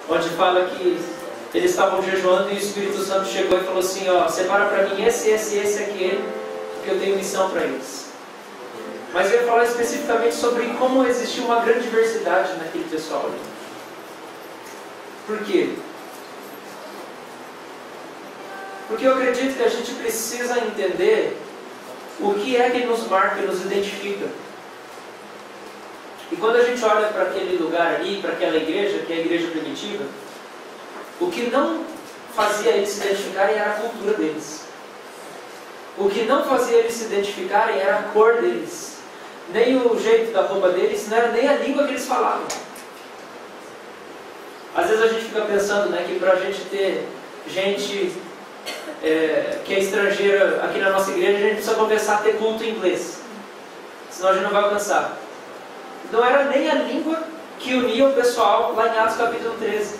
onde fala que eles estavam jejuando e o Espírito Santo chegou e falou assim, ó, separa para mim esse, aquele, porque eu tenho missão para eles. Mas eu ia falar especificamente sobre como existia uma grande diversidade naquele pessoal. Por quê? Porque eu acredito que a gente precisa entender o que é que nos marca e nos identifica. E quando a gente olha para aquele lugar ali, para aquela igreja, que é a igreja primitiva, o que não fazia eles se identificarem era a cultura deles. O que não fazia eles se identificarem era a cor deles. Nem o jeito da roupa deles, não era nem a língua que eles falavam. Às vezes a gente fica pensando, né, que para a gente ter gente que é estrangeira aqui na nossa igreja, a gente precisa começar a ter culto em inglês. Senão a gente não vai alcançar. Não era nem a língua que unia o pessoal lá em Atos capítulo 13.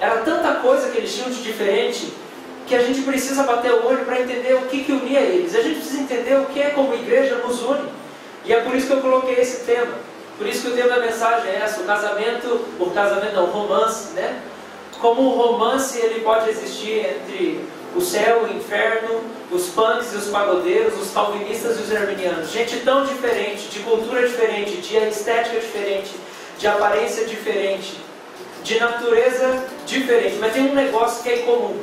Era tanta coisa que eles tinham de diferente que a gente precisa bater o olho para entender o que unia eles. A gente precisa entender o que é como igreja nos une. E é por isso que eu coloquei esse tema. Por isso que o tema da mensagem é essa, o romance, né? Como o romance ele pode existir entre o céu e o inferno, os punks e os pagodeiros, os calvinistas e os arminianos. Gente tão diferente, de cultura diferente, de estética diferente, de aparência diferente, de natureza diferente, mas tem um negócio que é incomum.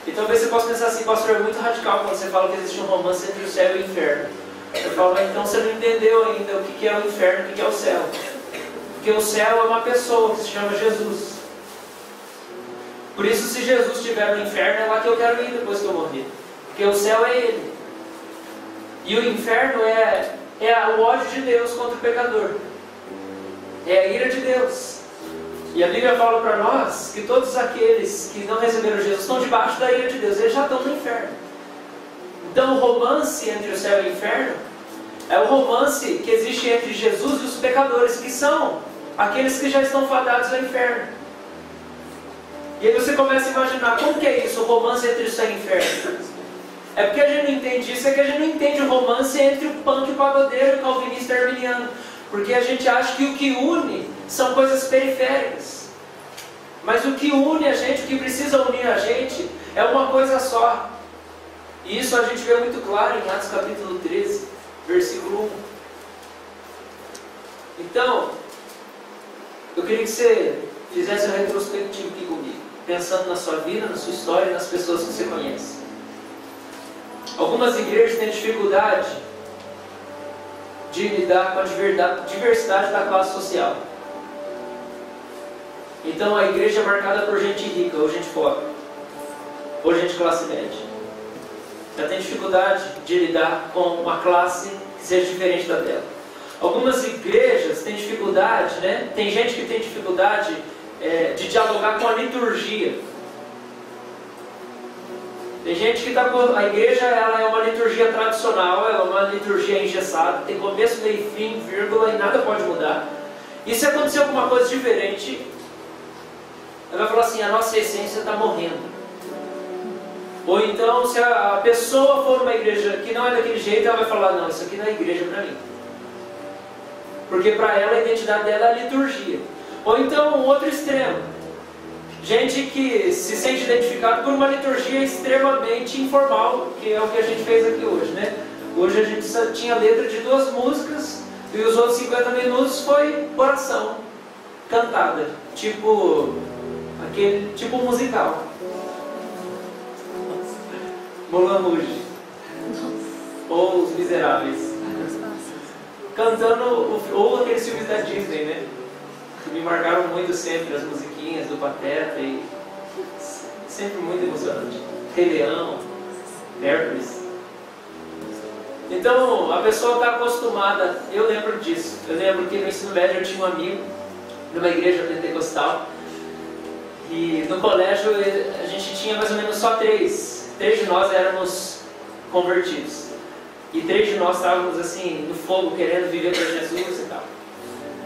E talvez você possa pensar assim, pastor, é muito radical quando você fala que existe um romance entre o céu e o inferno. Eu falo, mas então você não entendeu ainda o que é o inferno e o que é o céu. Porque o céu é uma pessoa que se chama Jesus. Por isso, se Jesus estiver no inferno, é lá que eu quero ir depois que eu morrer. Porque o céu é Ele. E o inferno é o ódio de Deus contra o pecador. É a ira de Deus. E a Bíblia fala para nós que todos aqueles que não receberam Jesus estão debaixo da ira de Deus. Eles já estão no inferno. Então o romance entre o céu e o inferno é o romance que existe entre Jesus e os pecadores, que são aqueles que já estão fadados ao inferno. E aí você começa a imaginar, como que é isso, o romance entre o céu e o inferno? É porque a gente não entende isso, é que a gente não entende o romance entre o punk, o pagodeiro, o calvinista e o arminiano. Porque a gente acha que o que une são coisas periféricas. Mas o que une a gente, o que precisa unir a gente, é uma coisa só. E isso a gente vê muito claro em Atos capítulo 13, versículo 1. Então, eu queria que você fizesse um retrospectivo aqui comigo, pensando na sua vida, na sua história e nas pessoas que você conhece. Algumas igrejas têm dificuldade de lidar com a diversidade da classe social. Então a igreja é marcada por gente rica ou gente pobre, ou gente classe média. Ela tem dificuldade de lidar com uma classe que seja diferente da dela. Algumas igrejas têm dificuldade, né? Tem gente que tem dificuldade de dialogar com a liturgia. Tem gente que está com... A igreja ela é uma liturgia tradicional, ela é uma liturgia engessada, tem começo, meio e fim, vírgula, e nada pode mudar. E se acontecer alguma coisa diferente, ela vai falar assim, a nossa essência está morrendo. Ou então, se a pessoa for uma igreja que não é daquele jeito, ela vai falar, não, isso aqui não é igreja para mim. Porque para ela a identidade dela é a liturgia. Ou então, um outro extremo. Gente que se sente identificado por uma liturgia extremamente informal, que é o que a gente fez aqui hoje, né? Hoje a gente tinha letra de 2 músicas e os outros 50 minutos foi oração cantada, tipo musical. Moulin Rouge ou Os Miseráveis, cantando ou aqueles filmes da Disney, né? Que me marcaram muito sempre, as musiquinhas do Pateta, e sempre muito emocionante. Rei Leão, Hércules. Então a pessoa está acostumada, eu lembro disso. Eu lembro que no ensino médio eu tinha um amigo numa igreja pentecostal, e no colégio a gente tinha mais ou menos só 3 de nós éramos convertidos. E 3 de nós estávamos assim, no fogo, querendo viver para Jesus e tal.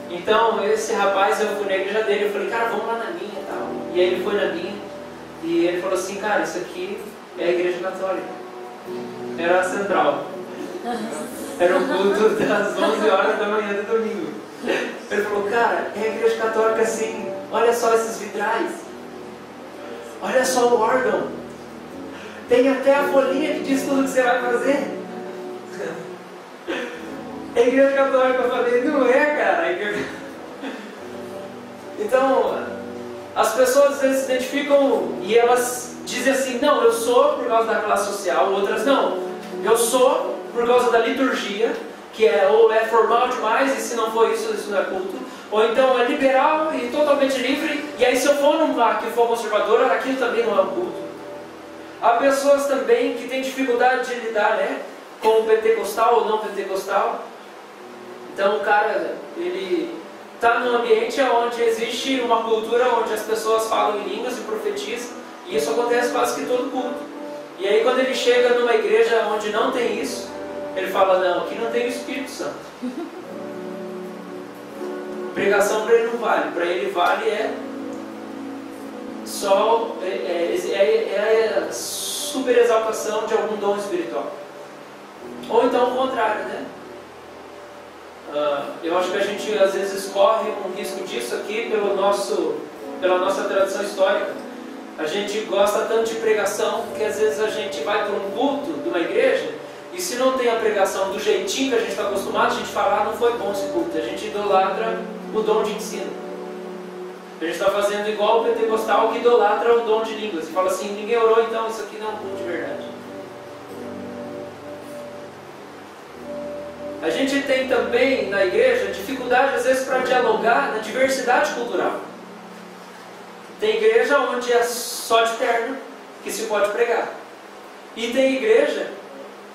Então, esse rapaz, eu fui na igreja dele, eu falei, cara, vamos lá na minha e tal. E aí ele foi na minha, e ele falou assim, cara, isso aqui é a igreja católica. Era a central. Era um culto das 11 horas da manhã do domingo. Ele falou, cara, é a igreja católica assim, olha só esses vitrais, olha só o órgão, tem até a folhinha que diz tudo que você vai fazer. A igreja católica, eu falei, não é, cara. Então, as pessoas às vezes se identificam e elas dizem assim, não, eu sou por causa da classe social, outras não, eu sou por causa da liturgia, que ou é formal demais, e se não for isso, isso não é culto, ou então é liberal e totalmente livre, e aí se eu for num bar que for conservador, aquilo também não é um culto. Há pessoas também que têm dificuldade de lidar, né, com o pentecostal ou não pentecostal. Então o cara, ele está num ambiente onde existe uma cultura onde as pessoas falam em línguas e profetizam, e isso acontece quase que todo culto. E aí quando ele chega numa igreja onde não tem isso, ele fala, não, aqui não tem o Espírito Santo. Pregação para ele não vale, para ele vale só a super exaltação de algum dom espiritual. Ou então o contrário, né? Eu acho que a gente às vezes corre um risco disso aqui pela nossa tradição histórica. A gente gosta tanto de pregação que às vezes a gente vai para um culto de uma igreja e se não tem a pregação do jeitinho que a gente está acostumado, a gente fala, não foi bom esse culto. A gente idolatra o dom de ensino. A gente está fazendo igual o pentecostal que idolatra o dom de línguas e fala assim, ninguém orou, então isso aqui não é um culto de verdade. A gente tem também na igreja dificuldade às vezes para dialogar na diversidade cultural. Tem igreja onde é só de terno que se pode pregar. E tem igreja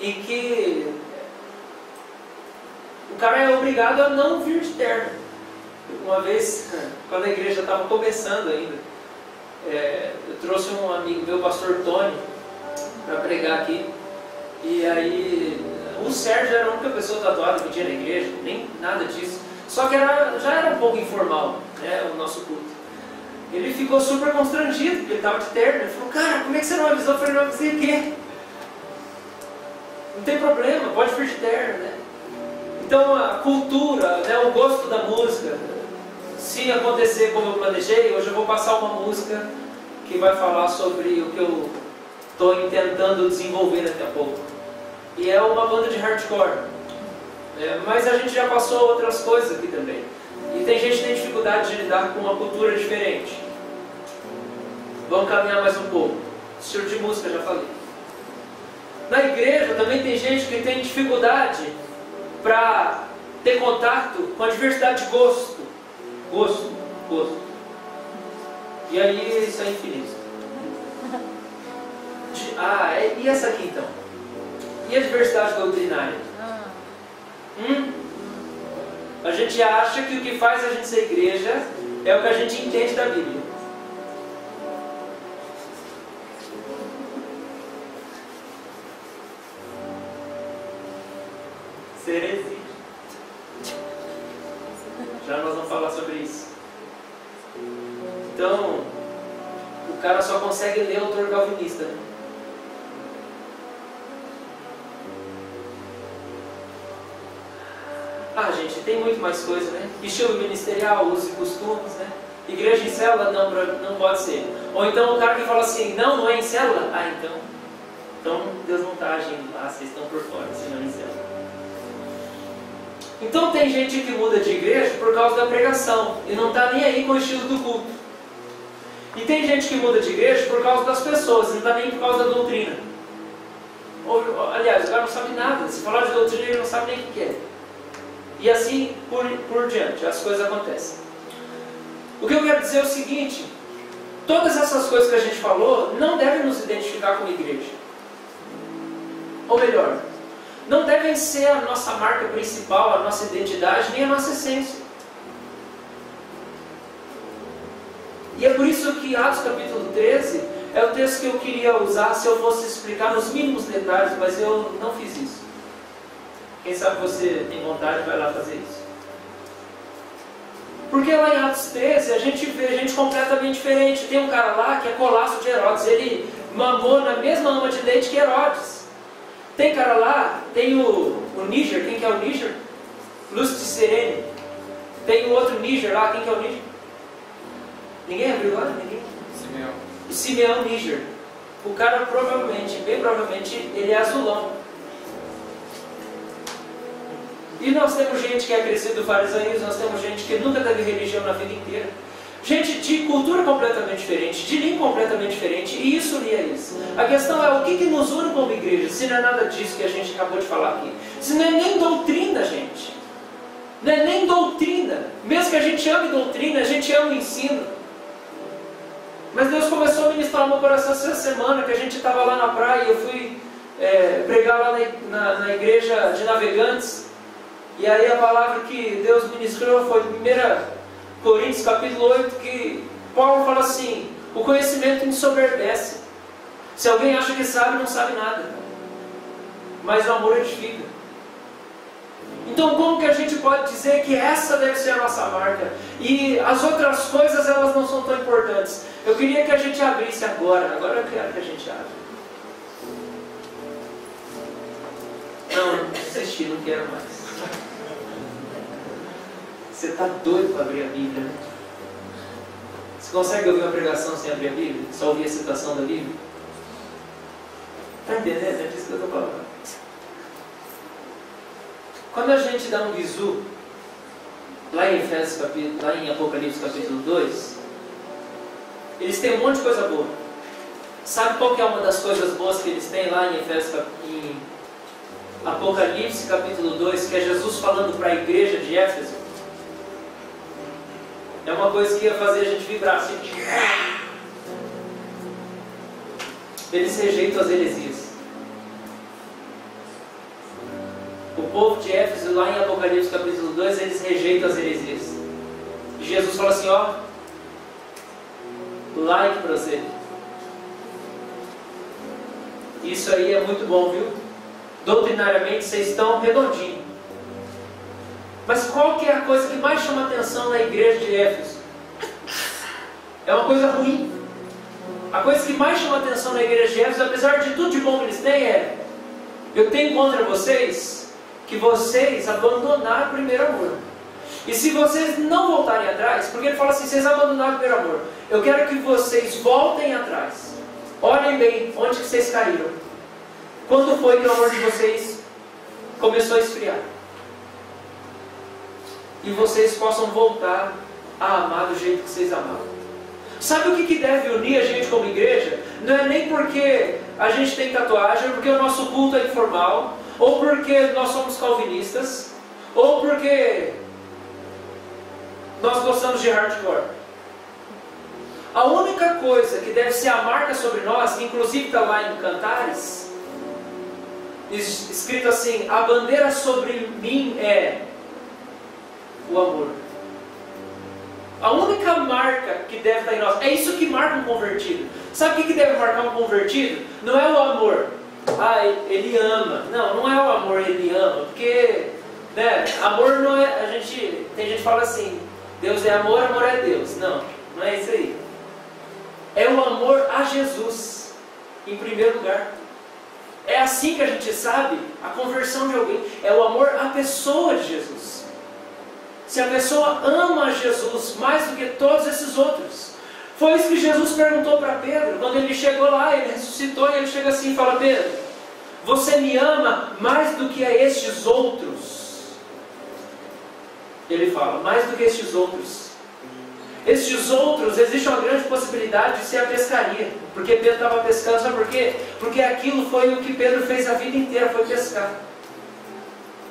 em que o cara é obrigado a não vir de terno. Uma vez, quando a igreja estava começando ainda, eu trouxe um amigo meu, o pastor Tony, para pregar aqui. E aí, o Sérgio era a única pessoa tatuada que tinha na igreja, nem nada disso. Só que já era um pouco informal, né, o nosso culto. Ele ficou super constrangido, porque ele estava de terno. Ele falou, cara, como é que você não avisou? Eu falei, não avisei o quê? Não tem problema, pode vir de terno, né? Então a cultura, né, o gosto da música, se acontecer como eu planejei, hoje eu vou passar uma música que vai falar sobre o que eu estou tentando desenvolver daqui a pouco. E é uma banda de hardcore. Mas a gente já passou outras coisas aqui também. E tem gente que tem dificuldade de lidar com uma cultura diferente. Vamos caminhar mais um pouco. Estilo de música, já falei. Na igreja também tem gente que tem dificuldade para ter contato com a diversidade de gosto. Gosto. E aí isso é infinito. E essa aqui então? E a diversidade doutrinária? A gente acha que o que faz a gente ser igreja é o que a gente entende da Bíblia. Heresia. Já nós vamos falar sobre isso. Então, o cara só consegue ler o autor calvinista, né? Gente, tem muito mais coisa, né? Estilo ministerial, usos e costumes, né? Igreja em célula, não pode ser. Ou então o cara que fala assim, não é em célula? Então Deus não está agindo lá, vocês estão por fora, se não é em célula. Então tem gente que muda de igreja por causa da pregação e não está nem aí com o estilo do culto. E tem gente que muda de igreja por causa das pessoas, não está nem por causa da doutrina. Aliás, o cara não sabe nada, se falar de doutrina ele não sabe nem o que é. E assim por diante, as coisas acontecem. O que eu quero dizer é o seguinte, todas essas coisas que a gente falou não devem nos identificar como igreja. Ou melhor, não devem ser a nossa marca principal, a nossa identidade, nem a nossa essência. E é por isso que Atos capítulo 13 é o texto que eu queria usar se eu fosse explicar nos mínimos detalhes, mas eu não fiz isso. Quem sabe você tem vontade, vai lá fazer isso. Porque lá em Atos 13 a gente vê gente completamente diferente. Tem um cara lá que é colasso de Herodes, ele mamou na mesma ama de leite que Herodes. Tem cara lá, tem o Níger, quem que é o Níger? Lúcio de Cirene. Tem o outro Níger lá, quem que é o Níger? Ninguém abriu lá? Ninguém? Simeão. O Simeão Níger. O cara provavelmente, bem provavelmente, ele é azulão. E nós temos gente que é crescido do farisaísmo, nós temos gente que nunca teve religião na vida inteira. Gente de cultura completamente diferente, de língua completamente diferente, e isso unia isso. A questão é o que nos une como igreja, se não é nada disso que a gente acabou de falar aqui. Se não é nem doutrina, gente. Não é nem doutrina. Mesmo que a gente ame doutrina, a gente ama o ensino. Mas Deus começou a ministrar no meu coração essa semana, que a gente estava lá na praia, e eu fui pregar lá na igreja de Navegantes. E aí a palavra que Deus ministrou foi 1 Coríntios capítulo 8, que Paulo fala assim: o conhecimento ensoberbece. Se alguém acha que sabe, não sabe nada. Mas o amor edifica. Então como que a gente pode dizer que essa deve ser a nossa marca? E as outras coisas, elas não são tão importantes. Eu queria que a gente abrisse agora eu quero que a gente abra. Não desisti, não quero mais. Você está doido para abrir a Bíblia, né? Você consegue ouvir uma pregação sem abrir a Bíblia? Só ouvir a citação da Bíblia? Está entendendo? É disso que eu estou falando. Quando a gente dá um bizu, lá em Apocalipse capítulo 2, eles têm um monte de coisa boa. Sabe qual que é uma das coisas boas que eles têm lá em Apocalipse capítulo 2, que é Jesus falando para a igreja de Éfeso? É uma coisa que ia fazer a gente vibrar assim. Eles rejeitam as heresias. O povo de Éfeso, lá em Apocalipse capítulo 2, eles rejeitam as heresias. E Jesus fala assim, ó, like para você. Isso aí é muito bom, viu? Doutrinariamente vocês estão redondinhos. Mas qual que é a coisa que mais chama atenção na igreja de Éfeso? É uma coisa ruim. A coisa que mais chama atenção na igreja de Éfeso, apesar de tudo de bom que eles têm, é: eu tenho contra vocês que vocês abandonaram o primeiro amor. E se vocês não voltarem atrás, porque ele fala assim, vocês abandonaram o primeiro amor, eu quero que vocês voltem atrás. Olhem bem onde que vocês caíram. Quando foi que o amor de vocês começou a esfriar? E vocês possam voltar a amar do jeito que vocês amavam. Sabe o que deve unir a gente como igreja? Não é nem porque a gente tem tatuagem, ou porque o nosso culto é informal, ou porque nós somos calvinistas, ou porque nós gostamos de hardcore. A única coisa que deve ser a marca sobre nós, que inclusive está lá em Cantares, escrito assim: a bandeira sobre mim é o amor. A única marca que deve estar em nós, é isso que marca um convertido. Sabe o que deve marcar um convertido? Não é o amor. Ah, ele ama. Não é o amor, ele ama. Porque, né, amor não é... Tem gente que fala assim, Deus é amor, amor é Deus. Não é isso aí. É o amor a Jesus, em primeiro lugar. É assim que a gente sabe a conversão de alguém. É o amor à pessoa de Jesus. Se a pessoa ama Jesus mais do que todos esses outros. Foi isso que Jesus perguntou para Pedro. Quando ele chegou lá, ele ressuscitou e ele chega assim e fala: Pedro, você me ama mais do que a estes outros? Ele fala, mais do que estes outros. Estes outros, existe uma grande possibilidade de ser a pescaria. Porque Pedro estava pescando, sabe por quê? Porque aquilo foi o que Pedro fez a vida inteira, foi pescar.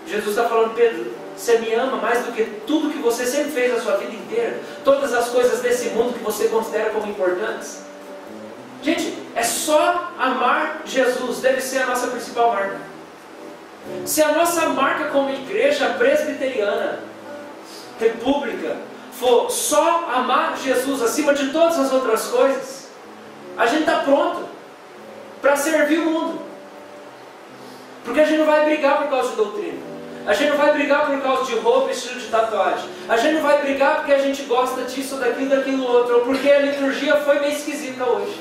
Jesus está falando: Pedro, você me ama mais do que tudo que você sempre fez a sua vida inteira. Todas as coisas desse mundo que você considera como importantes. Gente, é só amar Jesus, deve ser a nossa principal marca. Se a nossa marca como igreja presbiteriana, república, for só amar Jesus acima de todas as outras coisas, a gente está pronto para servir o mundo. Porque a gente não vai brigar por causa de doutrina. A gente não vai brigar por causa de roupa e estilo de tatuagem. A gente não vai brigar porque a gente gosta disso, daquilo, outro, ou porque a liturgia foi meio esquisita hoje.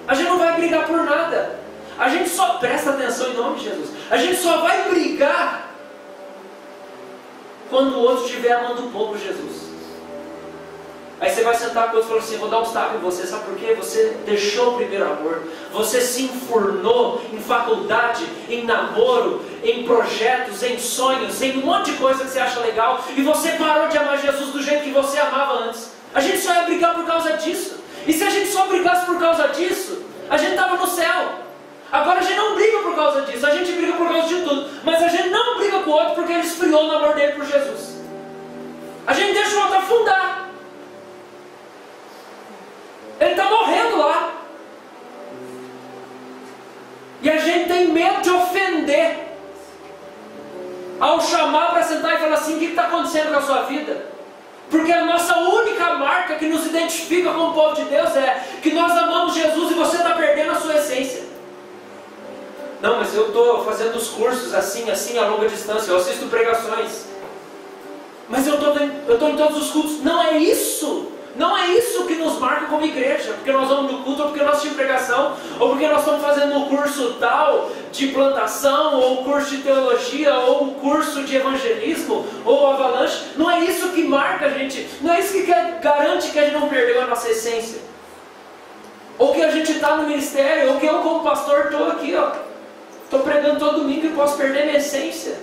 A gente não vai brigar por nada. A gente só, presta atenção em nome de Jesus, a gente só vai brigar quando o outro estiver amando pouco Jesus. Aí você vai sentar com o outro e falar assim: vou dar um tapa em você, sabe por quê? Você deixou o primeiro amor, você se enfurnou em faculdade, em namoro, em projetos, em sonhos, em um monte de coisa que você acha legal, e você parou de amar Jesus do jeito que você amava antes. A gente só ia brigar por causa disso. E se a gente só brigasse por causa disso, a gente estava no céu. Agora a gente não briga por causa disso, a gente briga por causa de tudo, mas a gente não briga com o outro porque ele esfriou no amor dele por Jesus. A gente deixa o outro afundar. Ele está morrendo lá. E a gente tem medo de ofender ao chamar para sentar e falar assim: o que está acontecendo com a sua vida? Porque a nossa única marca que nos identifica como povo de Deus é que nós amamos Jesus e você está perdendo a sua essência. Não, mas eu estou fazendo os cursos assim, a longa distância, eu assisto pregações, mas eu estou em todos os cultos. Não é isso. Não é isso que nos marca como igreja, porque nós vamos no culto, ou porque nós assistimos pregação, ou porque nós estamos fazendo um curso tal de plantação, ou curso de teologia, ou curso de evangelismo, ou avalanche. Não é isso que marca a gente, não é isso que garante que a gente não perdeu a nossa essência. Ou que a gente está no ministério, ou que eu como pastor estou aqui, estou pregando todo domingo e posso perder minha essência.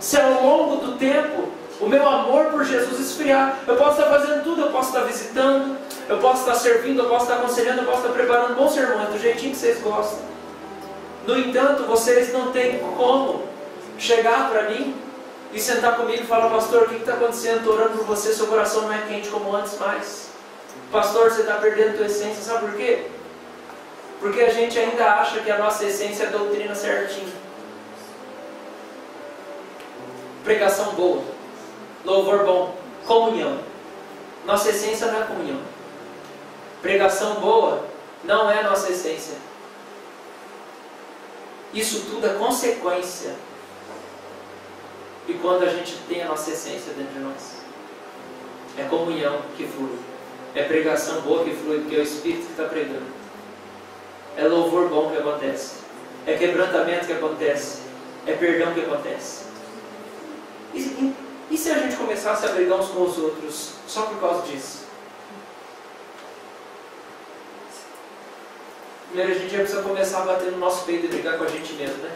Se ao longo do tempo o meu amor por Jesus esfriar, eu posso estar fazendo tudo, eu posso estar visitando, eu posso estar servindo, eu posso estar aconselhando, eu posso estar preparando um bom sermão, do jeitinho que vocês gostam. No entanto, vocês não têm como chegar para mim e sentar comigo e falar: pastor, o que está acontecendo? Estou orando por você, seu coração não é quente como antes mais. Pastor, você está perdendo a tua essência, sabe por quê? Porque a gente ainda acha que a nossa essência é a doutrina certinha. Pregação boa, louvor bom, comunhão. Nossa essência não é comunhão. Pregação boa não é nossa essência. Isso tudo é consequência de quando a gente tem a nossa essência dentro de nós. É comunhão que flui. É pregação boa que flui, porque é o Espírito que está pregando. É louvor bom que acontece. É quebrantamento que acontece. É perdão que acontece. E se a gente começasse a brigar uns com os outros só por causa disso? Primeiro a gente já precisa começar a bater no nosso peito e brigar com a gente mesmo, né?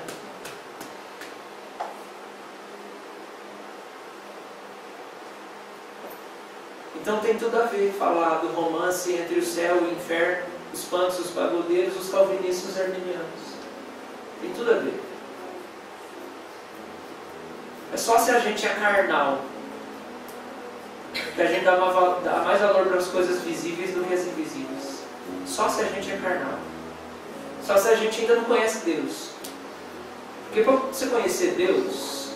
Então tem tudo a ver falar do romance entre o céu e o inferno, os pantos, os pagodeiros, os calvinistas e os arminianos. Tem tudo a ver. É só se a gente é carnal que a gente dá mais valor para as coisas visíveis do que as invisíveis. Só se a gente é carnal. Só se a gente ainda não conhece Deus. Porque para você conhecer Deus,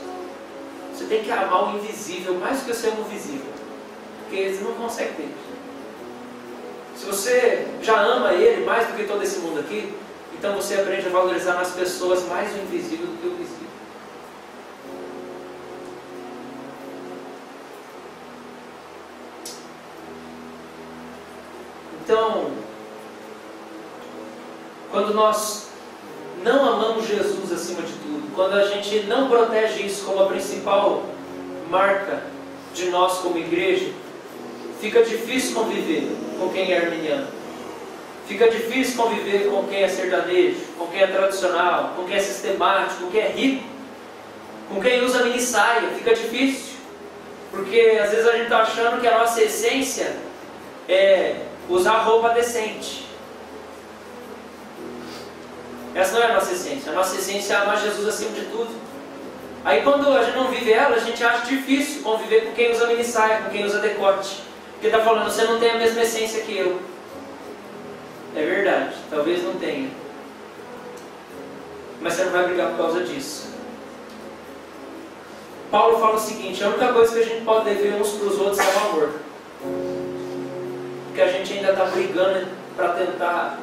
você tem que amar o invisível mais do que você ama o visível. Porque eles não conseguem ter. Se você já ama Ele mais do que todo esse mundo aqui, então você aprende a valorizar nas pessoas mais o invisível do que o visível. Então, quando nós não amamos Jesus acima de tudo, quando a gente não protege isso como a principal marca de nós como igreja, fica difícil conviver com quem é arminiano. Fica difícil conviver com quem é sertanejo, com quem é tradicional, com quem é sistemático, com quem é rico, com quem usa mini saia. Fica difícil, porque às vezes a gente está achando que a nossa essência é usar roupa decente. Essa não é a nossa essência. A nossa essência é amar Jesus acima de tudo. Aí quando a gente não vive ela, a gente acha difícil conviver com quem usa mini saia, com quem usa decote. Porque está falando: você não tem a mesma essência que eu. É verdade, talvez não tenha. Mas você não vai brigar por causa disso. Paulo fala o seguinte: a única coisa que a gente pode dever uns para os outros é o amor. Porque a gente ainda está brigando para tentar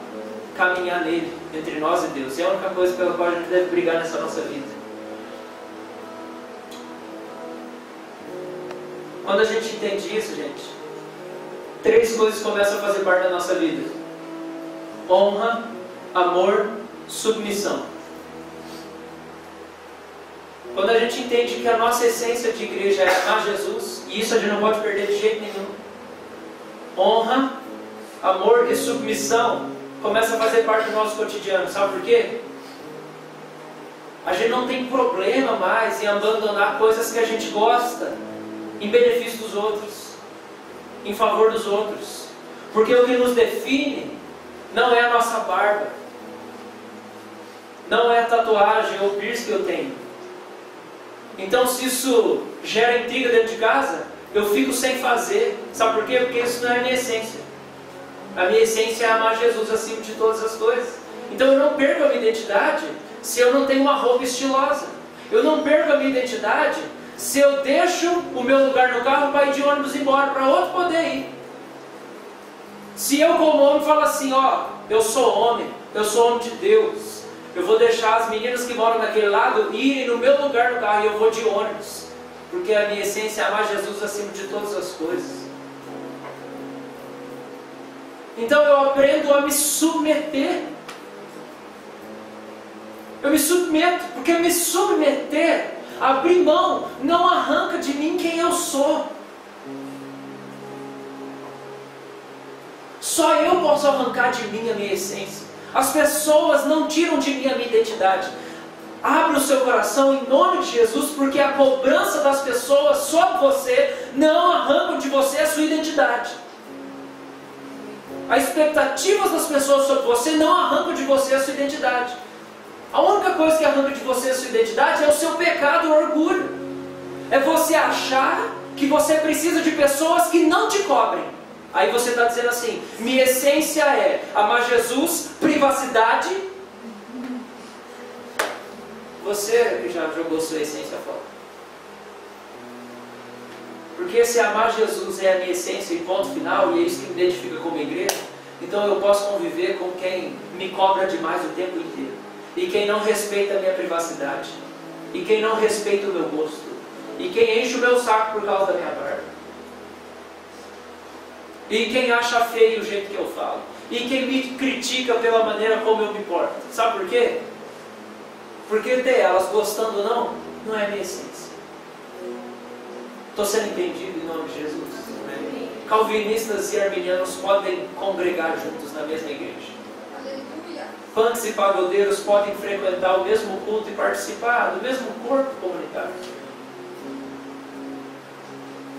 caminhar nele, entre nós e Deus. E é a única coisa pela qual a gente deve brigar nessa nossa vida. Quando a gente entende isso, gente, 3 coisas começam a fazer parte da nossa vida: honra, amor, submissão. Quando a gente entende que a nossa essência de igreja é amar Jesus, e isso a gente não pode perder de jeito nenhum. Honra, amor e submissão começa a fazer parte do nosso cotidiano. Sabe por quê? A gente não tem problema mais em abandonar coisas que a gente gosta em benefício dos outros, em favor dos outros. Porque o que nos define não é a nossa barba, não é a tatuagem ou piercing que eu tenho. Então, se isso gera intriga dentro de casa, eu fico sem fazer. Sabe por quê? Porque isso não é a minha essência. A minha essência é amar Jesus acima de todas as coisas. Então eu não perco a minha identidade se eu não tenho uma roupa estilosa. Eu não perco a minha identidade se eu deixo o meu lugar no carro para ir de ônibus embora, para outro poder ir. Se eu como homem falo assim, ó, eu sou homem de Deus, eu vou deixar as meninas que moram naquele lado irem no meu lugar no carro e eu vou de ônibus, porque a minha essência é amar Jesus acima de todas as coisas. Então eu aprendo a me submeter. Eu me submeto, porque me submeter, abrir mão, não arranca de mim quem eu sou. Só eu posso arrancar de mim a minha essência. As pessoas não tiram de mim a minha identidade. Abre o seu coração em nome de Jesus, porque a cobrança das pessoas sobre você não arrancam de você a sua identidade. As expectativas das pessoas sobre você não arrancam de você a sua identidade. A única coisa que arranca de você a sua identidade é o seu pecado, o orgulho. É você achar que você precisa de pessoas que não te cobrem. Aí você está dizendo assim, minha essência é amar Jesus, privacidade. Você já jogou sua essência fora. Porque se amar Jesus é a minha essência e ponto final, e é isso que me identifica como igreja, então eu posso conviver com quem me cobra demais o tempo inteiro. E quem não respeita a minha privacidade. E quem não respeita o meu gosto. E quem enche o meu saco por causa da minha barba. E quem acha feio o jeito que eu falo. E quem me critica pela maneira como eu me porto. Sabe por quê? Porque ter elas gostando ou não é a minha essência. Estou sendo entendido em nome de Jesus? Amém. Calvinistas e arminianos podem congregar juntos na mesma igreja. Punks e pagodeiros podem frequentar o mesmo culto e participar do mesmo corpo comunitário.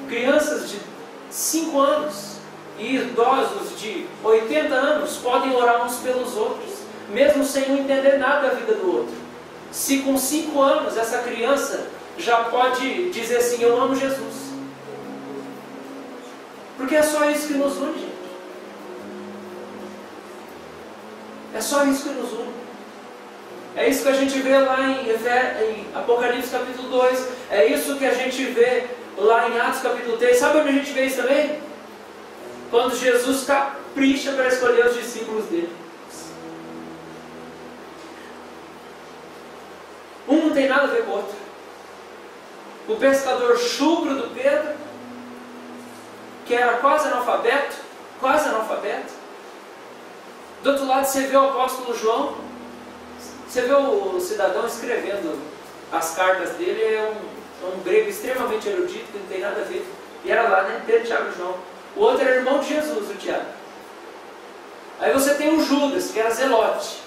Crianças de 5 anos e idosos de 80 anos podem orar uns pelos outros, mesmo sem entender nada da vida do outro. Se com 5 anos essa criança já pode dizer assim, eu amo Jesus. Porque é só isso que nos une, gente. É só isso que nos une. É isso que a gente vê lá em Apocalipse capítulo 2. É isso que a gente vê lá em Atos capítulo 3. Sabe onde a gente vê isso também? Quando Jesus capricha para escolher os discípulos dele. Um não tem nada a ver com o outro. O pescador chucro do Pedro, que era quase analfabeto. Do outro lado você vê o apóstolo João, você vê o cidadão escrevendo as cartas dele, é um grego extremamente erudito, que não tem nada a ver. E era lá, né? Pedro, Tiago e João. O outro era irmão de Jesus, o Tiago. Aí você tem o Judas, que era zelote.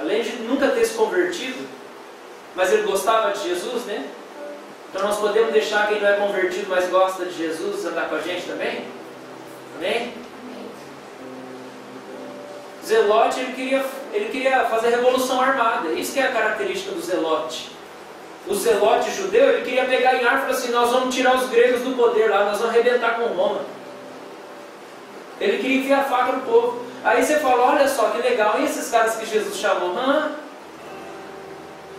Além de nunca ter se convertido, mas ele gostava de Jesus, né? Então nós podemos deixar quem não é convertido, mas gosta de Jesus, andar com a gente também? Amém? Zelote, ele queria fazer revolução armada. Isso que é a característica do zelote. O zelote judeu, ele queria pegar em arma e falar assim, nós vamos tirar os gregos do poder lá, nós vamos arrebentar com Roma. Ele queria enfiar a faca no povo. Aí você fala, olha só que legal, e esses caras que Jesus chamou?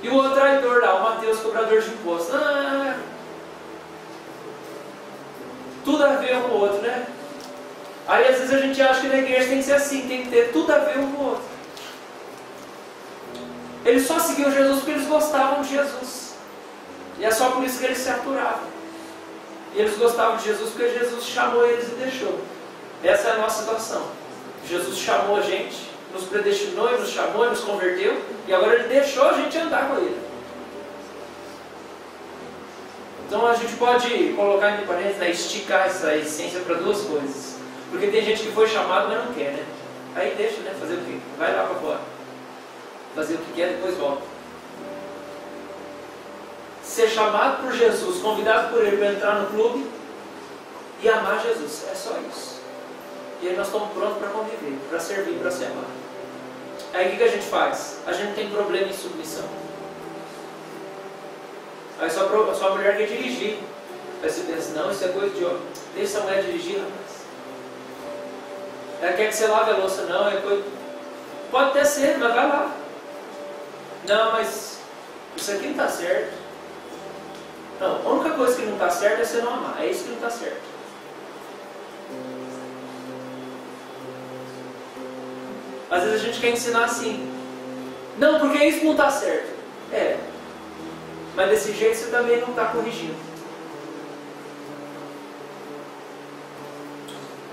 E o outro traidor lá, o Mateus, cobrador de imposto. Tudo a ver um com o outro, né? Aí às vezes a gente acha que na igreja tem que ser assim, tem que ter tudo a ver um com o outro. Eles só seguiam Jesus porque eles gostavam de Jesus. E é só por isso que eles se aturavam. E eles gostavam de Jesus porque Jesus chamou eles e deixou. Essa é a nossa situação. Jesus chamou a gente, nos predestinou, nos chamou, nos converteu, e agora Ele deixou a gente andar com Ele. Então a gente pode colocar entre parênteses, né, esticar essa essência para duas coisas. Porque tem gente que foi chamado, mas não quer, né? Aí deixa, né? Fazer o quê? Vai lá para fora. Fazer o que quer, depois volta. Ser chamado por Jesus, convidado por Ele para entrar no clube e amar Jesus. É só isso. E aí nós estamos prontos para conviver, para servir, para se amar. Aí o que a gente faz? A gente não tem problema em submissão. Aí sua mulher quer dirigir. Aí você pensa, não, isso é coisa de homem. Deixa essa mulher dirigir, rapaz. Ela quer que você lave a louça, não, é coisa... Pode até ser, mas vai lá. Não, mas isso aqui não está certo. Não, a única coisa que não está certa é você não amar. É isso que não está certo. Às vezes a gente quer ensinar assim. Não, porque isso não está certo. É. Mas desse jeito você também não está corrigindo.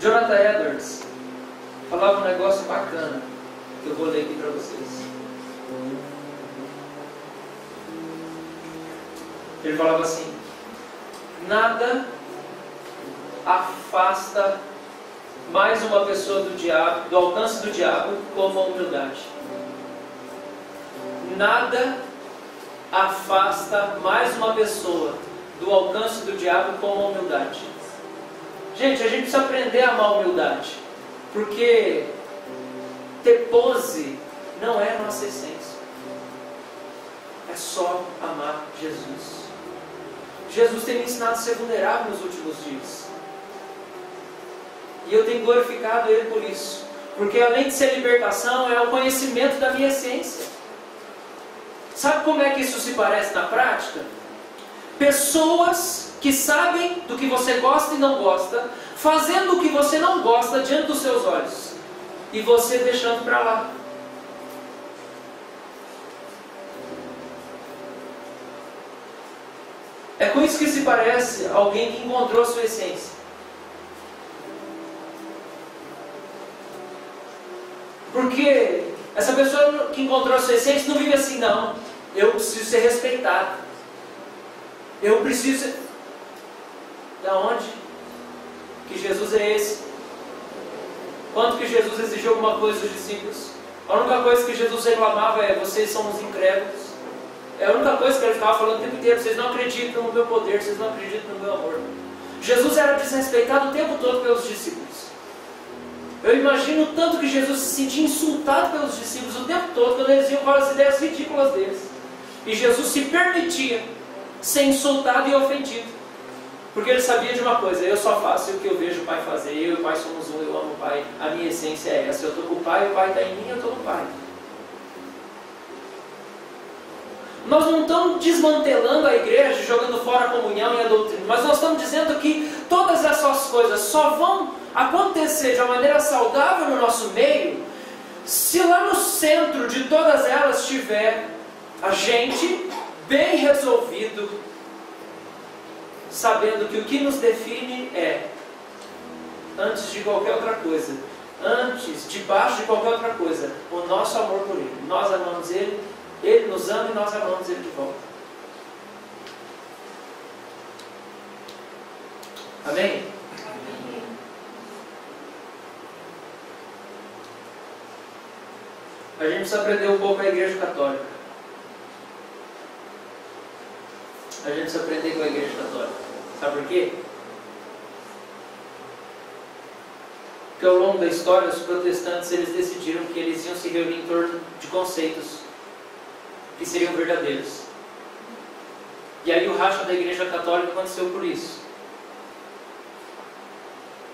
Jonathan Edwards falava um negócio bacana que eu vou ler aqui para vocês. Ele falava assim: nada afasta mais uma pessoa do alcance do diabo como a humildade. Nada afasta mais uma pessoa do alcance do diabo como a humildade. Gente, a gente precisa aprender a amar a humildade, porque ter pose não é a nossa essência. É só amar Jesus. Jesus tem me ensinado a ser vulnerável nos últimos dias. E eu tenho glorificado Ele por isso. Porque além de ser libertação, é o conhecimento da minha essência. Sabe como é que isso se parece na prática? Pessoas que sabem do que você gosta e não gosta, fazendo o que você não gosta diante dos seus olhos. E você deixando para lá. É com isso que se parece alguém que encontrou a sua essência. Porque essa pessoa que encontrou a sua essência não vive assim, não. Eu preciso ser respeitado. Eu preciso... Da onde? Que Jesus é esse? Quanto que Jesus exigiu alguma coisa dos discípulos? A única coisa que Jesus reclamava é: vocês são os incrédulos. É a única coisa que ele ficava falando o tempo inteiro: vocês não acreditam no meu poder, vocês não acreditam no meu amor. Jesus era desrespeitado o tempo todo pelos discípulos. Eu imagino o tanto que Jesus se sentia insultado pelos discípulos o tempo todo, quando eles iam com as ideias ridículas deles. E Jesus se permitia ser insultado e ofendido. Porque ele sabia de uma coisa: eu só faço o que eu vejo o Pai fazer. Eu e o Pai somos um, eu amo o Pai. A minha essência é essa. Eu estou com o Pai está em mim, eu estou no Pai. Nós não estamos desmantelando a igreja, jogando fora a comunhão e a doutrina, mas nós estamos dizendo que todas essas coisas só vão acontecer de uma maneira saudável no nosso meio, se lá no centro de todas elas tiver a gente bem resolvido, sabendo que o que nos define é, antes de qualquer outra coisa, debaixo de qualquer outra coisa, o nosso amor por Ele. Nós amamos Ele, Ele nos ama e nós amamos Ele de volta. Amém? Amém. A gente precisa aprender um pouco com a Igreja Católica. A gente precisa aprender com a Igreja Católica. Sabe por quê? Porque ao longo da história, os protestantes eles decidiram que eles iam se reunir em torno de conceitos que seriam verdadeiros. E aí o racha da Igreja Católica aconteceu por isso.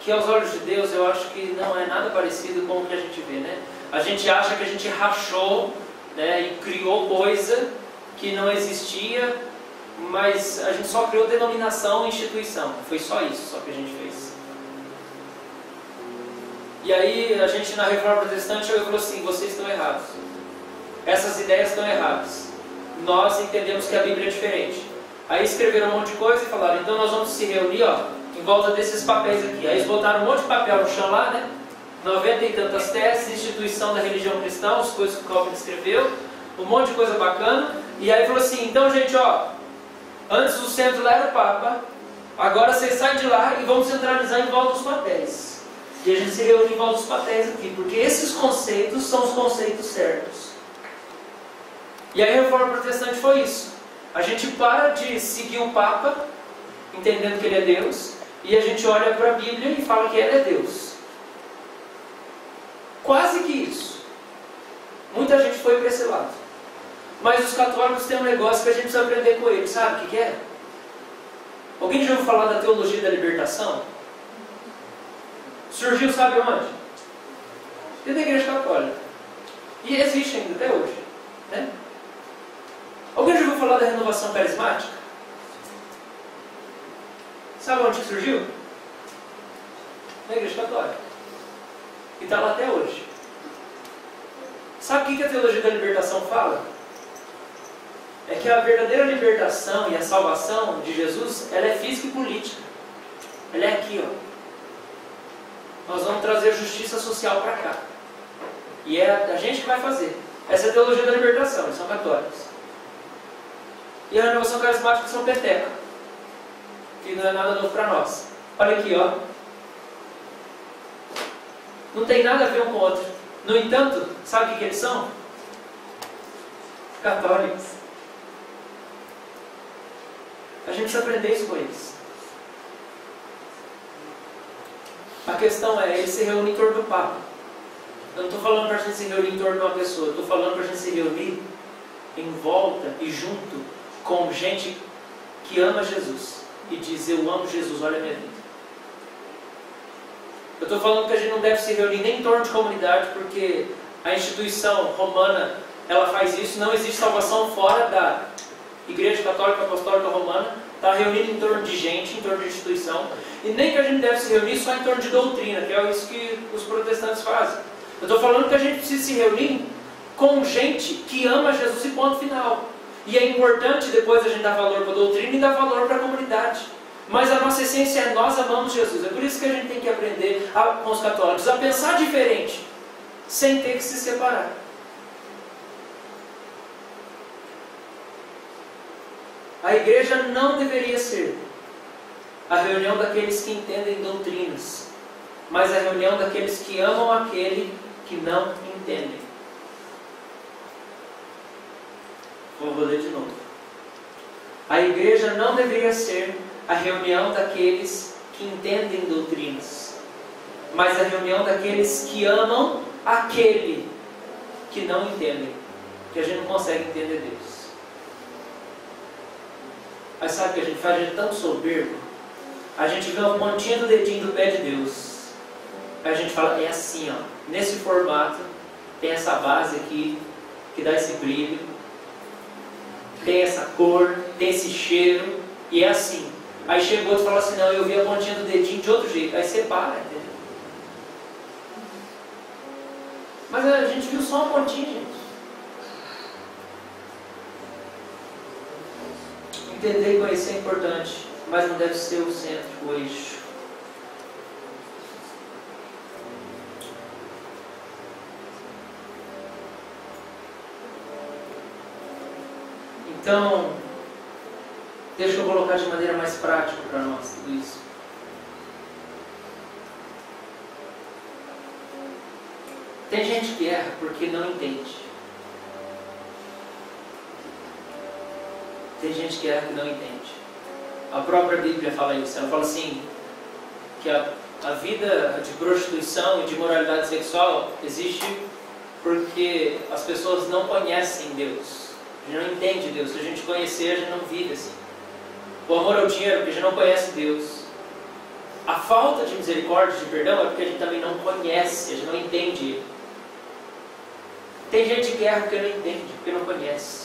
Que aos olhos de Deus eu acho que não é nada parecido com o que a gente vê, né? A gente acha que a gente rachou, né, e criou coisa que não existia, mas a gente só criou denominação e instituição. Foi só isso só que a gente fez. E aí a gente na Reforma Protestante falou assim: vocês estão errados. Essas ideias estão erradas. Nós entendemos que a Bíblia é diferente. Aí escreveram um monte de coisa e falaram: então nós vamos se reunir, em volta desses papéis aqui. Aí eles botaram um monte de papel no chão lá, né? 90 e tantas teses, instituição da religião cristã, as coisas que o Calvin escreveu, um monte de coisa bacana. E aí falou assim: então gente, Antes o centro lá era o Papa, agora vocês saem de lá e vão centralizar em volta dos papéis. E a gente se reúne em volta dos papéis aqui, porque esses conceitos são os conceitos certos. E a Reforma Protestante foi isso. A gente para de seguir o Papa, entendendo que ele é Deus, e a gente olha para a Bíblia e fala que ele é Deus. Quase que isso. Muita gente foi para esse lado. Mas os católicos têm um negócio que a gente precisa aprender com eles. Sabe o que é? Alguém já ouviu falar da teologia da libertação? Surgiu, sabe onde? Dentro da Igreja Católica. E existe ainda até hoje. Né? Alguém já ouviu falar da renovação carismática? Sabe onde que surgiu? Na Igreja Católica. E está lá até hoje. Sabe o que a teologia da libertação fala? É que a verdadeira libertação e a salvação de Jesus, ela é física e política. Ela é aqui, ó. Nós vamos trazer justiça social para cá. E é a gente que vai fazer. Essa é a teologia da libertação, eles são católicos. E a renovação carismática são peteca, que não é nada novo para nós. Olha aqui, ó. Não tem nada a ver um com o outro. No entanto, sabe o que eles são? Católicos. A gente precisa aprender isso com eles. A questão é, eles se reúnem em torno do Papa. Eu não estou falando para a gente se reunir em torno de uma pessoa. Eu estou falando para a gente se reunir em volta e junto com gente que ama Jesus. E diz, eu amo Jesus, olha a minha vida. Eu estou falando que a gente não deve se reunir nem em torno de comunidade, porque a instituição romana, ela faz isso. Não existe salvação fora da Igreja Católica Apostólica Romana. Está reunido em torno de gente, em torno de instituição. E nem que a gente deve se reunir só em torno de doutrina, que é isso que os protestantes fazem. Eu estou falando que a gente precisa se reunir com gente que ama Jesus e ponto final. E é importante depois a gente dar valor para a doutrina e dar valor para a comunidade. Mas a nossa essência é nós amamos Jesus. É por isso que a gente tem que aprender com os católicos a pensar diferente, sem ter que se separar. A igreja não deveria ser a reunião daqueles que entendem doutrinas, mas a reunião daqueles que amam aquele que não entendem. Vou ler de novo. A igreja não deveria ser a reunião daqueles que entendem doutrinas, mas a reunião daqueles que amam aquele que não entendem, que a gente não consegue entender Deus. Mas sabe o que a gente faz? A gente é tão soberbo. A gente vê uma pontinha do dedinho do pé de Deus. Aí a gente fala, é assim, ó. Nesse formato, tem essa base aqui, que dá esse brilho. Tem essa cor, tem esse cheiro. E é assim. Aí chega outro e fala assim, não, eu vi a pontinha do dedinho de outro jeito. Aí separa, entendeu? Mas a gente viu só uma pontinha, gente. Entender e conhecer é importante, mas não deve ser o centro, o eixo. Então, deixa eu colocar de maneira mais prática para nós tudo isso. Tem gente que erra porque não entende. Tem gente que erra que não entende. A própria Bíblia fala isso. Ela fala assim, que a vida de prostituição e de moralidade sexual existe porque as pessoas não conhecem Deus. A gente não entende Deus. Se a gente conhecer, a gente não vive assim. O amor ao dinheiro, porque a gente não conhece Deus. A falta de misericórdia, de perdão, é porque a gente também não conhece, a gente não entende Ele. Tem gente que erra porque não entende, porque não conhece.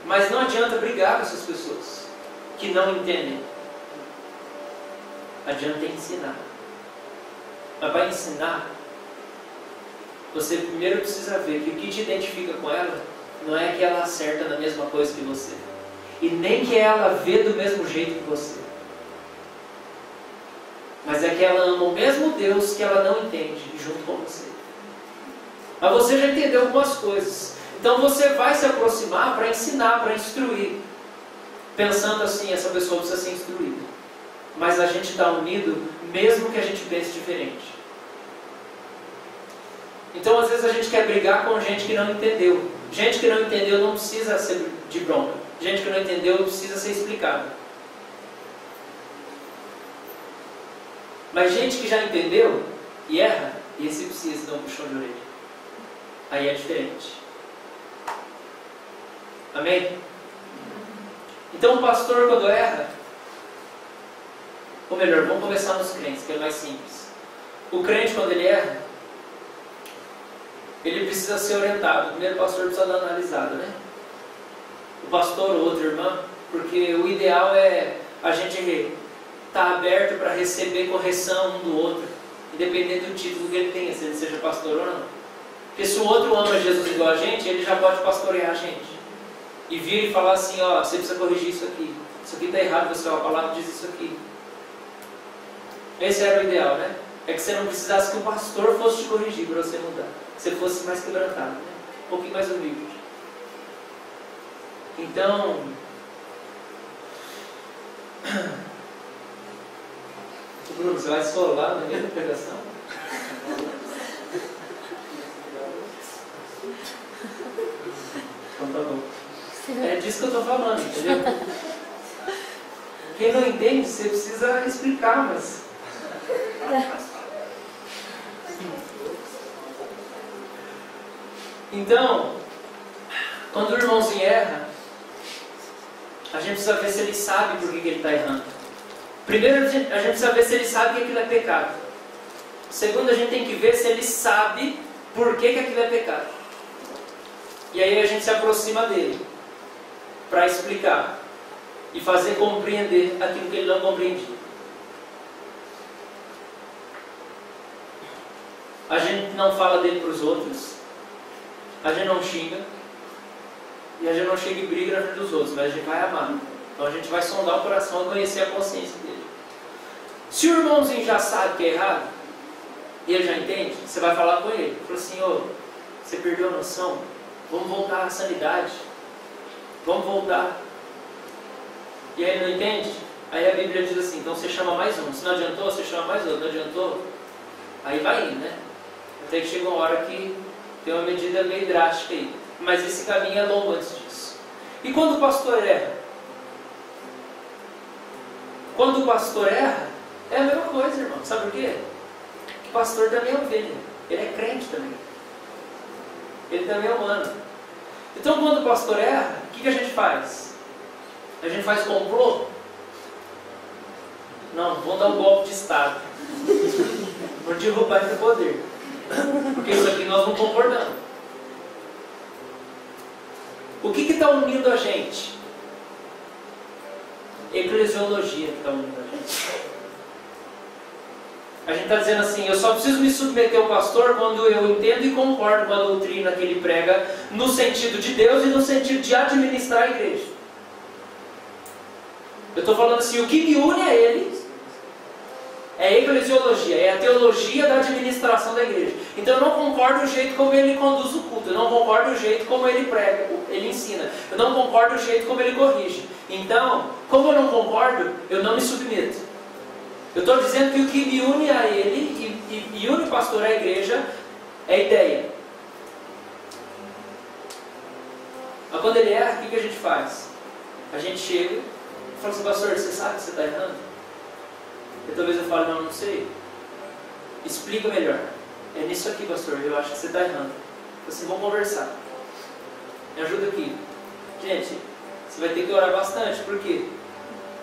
Mas não adianta brigar com essas pessoas que não entendem. Adianta ensinar. Mas para ensinar, você primeiro precisa ver que o que te identifica com ela não é que ela acerta na mesma coisa que você. E nem que ela vê do mesmo jeito que você. Mas é que ela ama o mesmo Deus que ela não entende junto com você. Mas você já entendeu algumas coisas. Então você vai se aproximar para ensinar, para instruir. pensando assim, essa pessoa precisa ser instruída. Mas a gente está unido, mesmo que a gente pense diferente. Então, às vezes, a gente quer brigar com gente que não entendeu. Gente que não entendeu não precisa ser de bronca. Gente que não entendeu precisa ser explicada. Mas gente que já entendeu e erra, esse precisa dar um puxão de orelha. Aí é diferente. Amém? Então o pastor, quando erra, ou melhor, vamos começar nos crentes, que é mais simples. O crente, quando ele erra, ele precisa ser orientado. Primeiro o pastor precisa dar uma analisada, né? O pastor ou outra irmã, porque o ideal é a gente estar aberto para receber correção um do outro, independente do título que ele tenha, se ele seja pastor ou não. Porque se o outro ama Jesus igual a gente, ele já pode pastorear a gente. E vir e falar assim, ó, você precisa corrigir isso aqui está errado, você, ó, a palavra diz isso aqui. Esse era o ideal, né? É que você não precisasse que o pastor fosse te corrigir para você mudar. Que você fosse mais quebrantado, né? Um pouquinho mais humilde. Então, Bruno, você vai solar na minha pregação? Então tá bom. É disso que eu estou falando, entendeu? Quem não entende, você precisa explicar, mas... Então, quando o irmãozinho erra, a gente precisa ver se ele sabe por que ele está errando. Primeiro, a gente precisa ver se ele sabe que aquilo é pecado. Segundo, a gente tem que ver se ele sabe por que aquilo é pecado. E aí a gente se aproxima dele para explicar e fazer compreender aquilo que ele não compreendia. A gente não fala dele para os outros, a gente não xinga, e a gente não chega e briga na frente dos outros, mas a gente vai amar. Então a gente vai sondar o coração e conhecer a consciência dele. Se o irmãozinho já sabe que é errado, e ele já entende, você vai falar com ele. Fala assim, ô, você perdeu a noção? Vamos voltar à sanidade. Vamos voltar. E aí ele não entende? Aí a Bíblia diz assim, então você chama mais um. Se não adiantou, você chama mais outro. Não adiantou? Aí vai indo, né? Até que chega uma hora que tem uma medida meio drástica aí. Mas esse caminho é longo antes disso. E quando o pastor erra? Quando o pastor erra, é a mesma coisa, irmão. Sabe por quê? O pastor também é ovelha. Ele é crente também. Ele também é humano. Então quando o pastor erra, o que a gente faz? A gente faz complô? Não, vamos dar um golpe de Estado. Vamos derrubar esse poder. Porque isso aqui nós não concordamos. O que está unindo a gente? Eclesiologia que está unindo a gente. A gente está dizendo assim, eu só preciso me submeter ao pastor quando eu entendo e concordo com a doutrina que ele prega, no sentido de Deus e no sentido de administrar a igreja. Eu estou falando assim, o que me une a ele é a eclesiologia, é a teologia da administração da igreja. Então eu não concordo o jeito como ele conduz o culto, eu não concordo o jeito como ele prega, ele ensina, eu não concordo o jeito como ele corrige. Então, como eu não concordo, eu não me submeto. Eu estou dizendo que o que me une a ele e une o pastor à igreja é a ideia. Mas quando ele erra, o que a gente faz? A gente chega e fala assim, pastor, você sabe que você está errando? E talvez eu fale, não sei. Explica melhor. É nisso aqui, pastor, eu acho que você está errando. Então, assim, vamos conversar. Me ajuda aqui. Gente, você vai ter que orar bastante, por quê?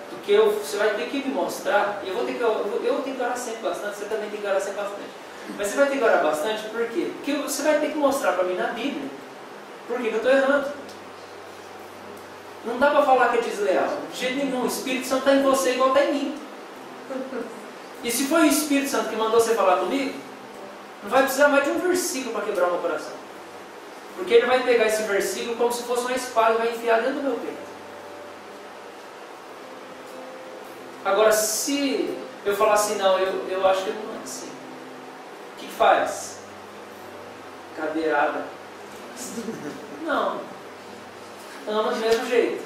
Porque você vai ter que me mostrar, e eu tenho que orar sempre bastante, você também tem que orar sempre bastante. Mas você vai ter que orar bastante, por quê? Porque você vai ter que mostrar para mim na Bíblia por que eu estou errando. Não dá para falar que é desleal, de jeito nenhum. O Espírito Santo está em você igual está em mim. E se foi o Espírito Santo que mandou você falar comigo, não vai precisar mais de um versículo para quebrar o meu coração. Porque ele vai pegar esse versículo como se fosse uma espada e vai enfiar dentro do meu peito. Agora, se eu falar assim, não, eu acho que não é assim. O que faz? Cadeirada. Não. Ama do mesmo jeito.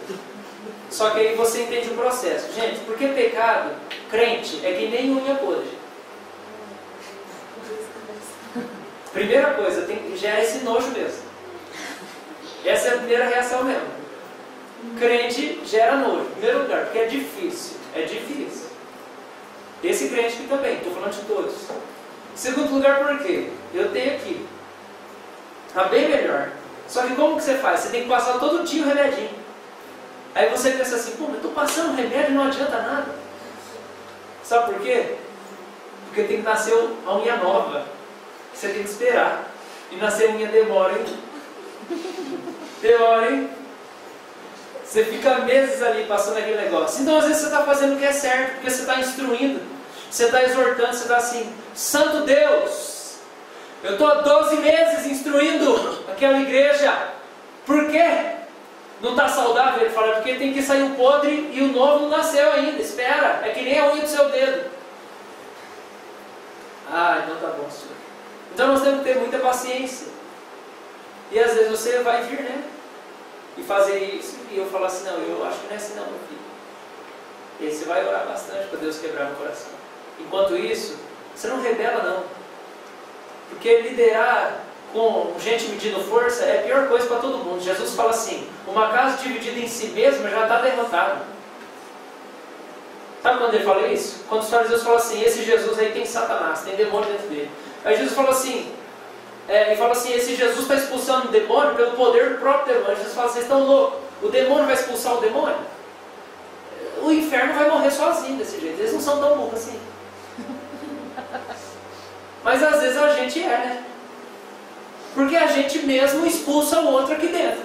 Só que aí você entende o processo. Gente, porque pecado, crente, é que nem unha podre. Primeira coisa, gera esse nojo mesmo. Essa é a primeira reação mesmo. Crente gera nojo. Em primeiro lugar, porque é difícil. É difícil. Esse crente aqui também, estou falando de todos. Em segundo lugar, por quê? Eu tenho aqui. Está bem melhor. Só que como que você faz? Você tem que passar todo dia o remedinho. Aí você pensa assim, pô, mas estou passando remédio e não adianta nada. Sabe por quê? Porque tem que nascer a unha nova. Você tem que esperar. E nascer unha demora, hein? Demora, hein? Você fica meses ali passando aquele negócio. Então às vezes você está fazendo o que é certo, porque você está instruindo, você está exortando, você está assim, Santo Deus, eu estou há 12 meses instruindo aquela igreja. Por quê? Não está saudável? Ele fala, porque tem que sair o podre e o novo não nasceu ainda. Espera, é que nem a unha do seu dedo. Ah, então tá bom, senhor. Então nós temos que ter muita paciência. E às vezes você vai vir, né? E fazer isso, e eu falar assim, não, eu acho que não é assim não, meu filho. E aí você vai orar bastante para Deus quebrar no coração. Enquanto isso, você não rebela não. Porque liderar com gente medindo força é a pior coisa para todo mundo. Jesus fala assim, uma casa dividida em si mesma já está derrotada. Sabe quando ele fala isso? Quando os fariseus falam assim, esse Jesus aí tem Satanás, tem demônio dentro dele. Aí Jesus fala assim, ele fala assim, esse Jesus está expulsando o demônio pelo poder do próprio demônio. Jesus fala, vocês estão loucos, o demônio vai expulsar o demônio? O inferno vai morrer sozinho desse jeito, eles não são tão burros assim. Mas às vezes a gente é, né? Porque a gente mesmo expulsa o outro aqui dentro.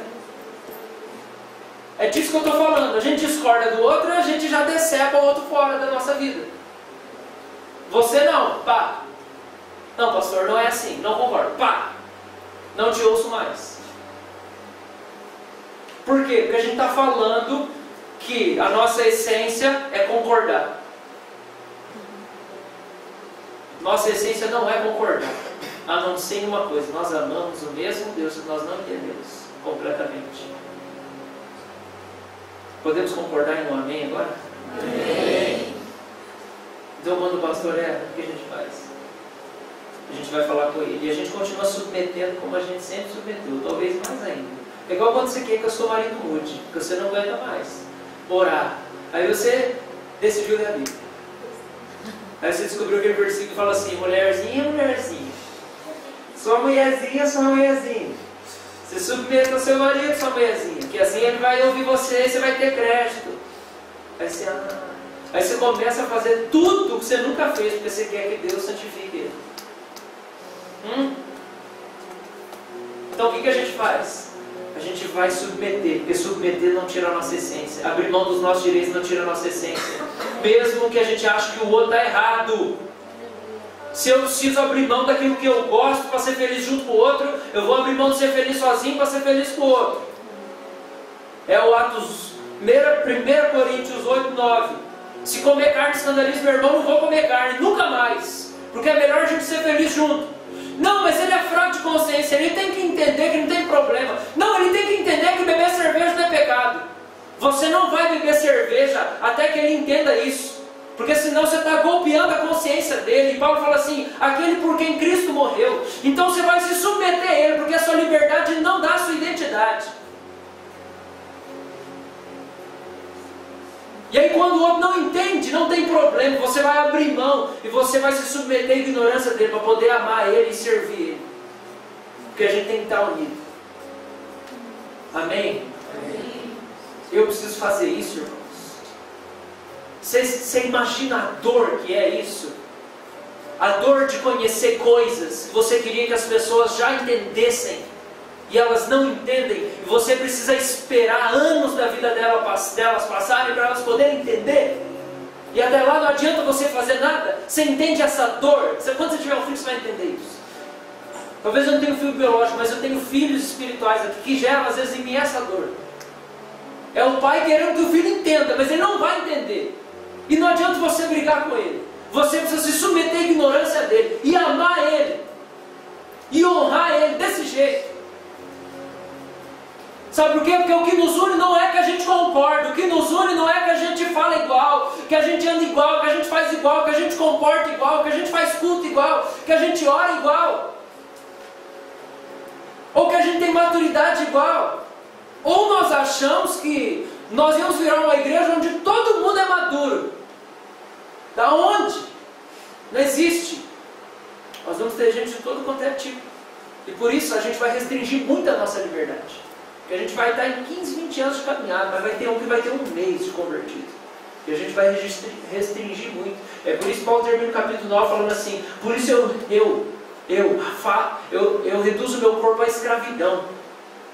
É disso que eu estou falando, a gente discorda do outro e a gente já decepa o outro fora da nossa vida. Você não, pá. Não, pastor, não é assim, não concordo. Pá! Não te ouço mais. Por quê? Porque a gente está falando que a nossa essência é concordar. Nossa essência não é concordar. A não ser em uma coisa, nós amamos o mesmo Deus que nós não entendemos completamente. Podemos concordar em um amém agora? Amém. Então quando o pastor erra, o que a gente faz? A gente vai falar com ele e a gente continua submetendo como a gente sempre submeteu, talvez mais ainda. É igual quando você quer que o seu marido mude, que você não aguenta mais orar. Aí você decidiu ler a Bíblia. Aí você descobriu aquele versículo que fala assim, mulherzinha, mulherzinha. Sua mulherzinha, sua mulherzinha. Você submeta ao seu marido, sua mulherzinha, que assim ele vai ouvir você e você vai ter crédito. Aí você começa a fazer tudo que você nunca fez, porque você quer que Deus santifique ele. Então o que a gente faz? A gente vai submeter, porque submeter não tira a nossa essência. Abrir mão dos nossos direitos não tira a nossa essência. Mesmo que a gente ache que o outro está errado. Se eu preciso abrir mão daquilo que eu gosto para ser feliz junto com o outro, eu vou abrir mão de ser feliz sozinho para ser feliz com o outro. É o Atos 1 Coríntios 8, 9. Se comer carne escandaliza meu irmão, não vou comer carne, nunca mais. Porque é melhor a gente ser feliz junto. Não, mas ele é fraco de consciência, ele tem que entender que não tem problema. Não, ele tem que entender que beber cerveja não é pecado. Você não vai beber cerveja até que ele entenda isso. Porque senão você está golpeando a consciência dele. E Paulo fala assim, aquele por quem Cristo morreu. Então você vai se submeter a ele, porque a sua liberdade não dá a sua identidade. E aí quando o outro não entende, não tem problema, você vai abrir mão e você vai se submeter à ignorância dele para poder amar ele e servir ele. Porque a gente tem que estar unido. Amém? Amém. Eu preciso fazer isso, irmãos. Você imagina a dor que é isso? A dor de conhecer coisas que você queria que as pessoas já entendessem e elas não entendem, e você precisa esperar anos da vida delas passarem para elas poderem entender, e até lá não adianta você fazer nada. Você entende essa dor? Quando você tiver um filho, você vai entender isso. Talvez eu não tenha um filho biológico, mas eu tenho filhos espirituais aqui que geram às vezes em mim essa dor. É o pai querendo que o filho entenda, mas ele não vai entender. E não adianta você brigar com ele. Você precisa se submeter à ignorância dele e amar ele e honrar ele desse jeito. Sabe por quê? Porque o que nos une não é que a gente concorda. O que Mazune não é que a gente fala igual, que a gente anda igual, que a gente faz igual, que a gente comporta igual, que a gente faz culto igual, que a gente ora igual, ou que a gente tem maturidade igual. Ou nós achamos que nós íamos virar uma igreja onde todo mundo é maduro. Da onde? Não existe. Nós vamos ter gente de todo quanto é tipo. E por isso a gente vai restringir muito a nossa liberdade. Porque a gente vai estar em 15, 20 anos de caminhada, mas vai ter um que vai ter um mês de convertido. E a gente vai restringir muito. É por isso que Paulo termina o capítulo 9 falando assim: por isso eu reduzo o meu corpo à escravidão,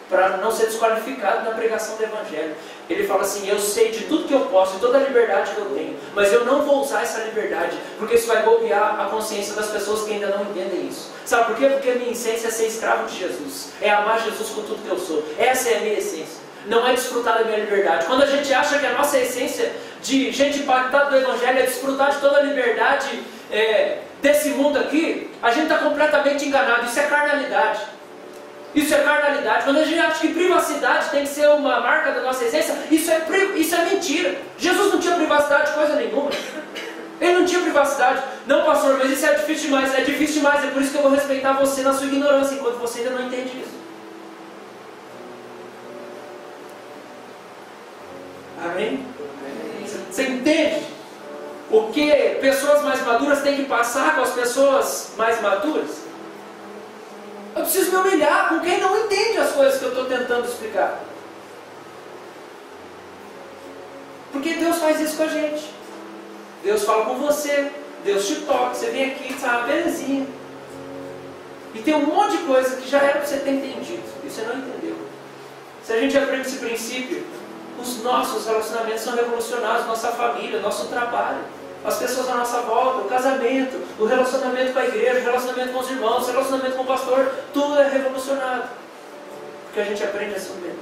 para não ser desqualificado na pregação do Evangelho. Ele fala assim: eu sei de tudo que eu posso, de toda a liberdade que eu tenho, mas eu não vou usar essa liberdade, porque isso vai golpear a consciência das pessoas que ainda não entendem isso. Sabe por quê? Porque a minha essência é ser escravo de Jesus, é amar Jesus com tudo que eu sou. Essa é a minha essência, não é desfrutar da minha liberdade. Quando a gente acha que a nossa essência de gente impactada do Evangelho é desfrutar de toda a liberdade desse mundo aqui, a gente está completamente enganado. Isso é carnalidade. Isso é carnalidade. Quando a gente acha que privacidade tem que ser uma marca da nossa essência, isso é mentira. Jesus não tinha privacidade de coisa nenhuma. Ele não tinha privacidade. Não, pastor, mas isso é difícil demais. É difícil demais, é por isso que eu vou respeitar você na sua ignorância, enquanto você ainda não entende isso. Amém? Você entende o que pessoas mais maduras têm que passar com as pessoas mais maduras? Eu preciso me humilhar com quem não entende as coisas que eu estou tentando explicar. Porque Deus faz isso com a gente. Deus fala com você, Deus te toca, você vem aqui, sabe, belezinha. E tem um monte de coisa que já era para você ter entendido, e você não entendeu. Se a gente aprende esse princípio, os nossos relacionamentos são revolucionados, nossa família, nosso trabalho, as pessoas à nossa volta, o casamento, o relacionamento com a igreja, o relacionamento com os irmãos, o relacionamento com o pastor, tudo é revolucionado. Porque a gente aprende a se submeter.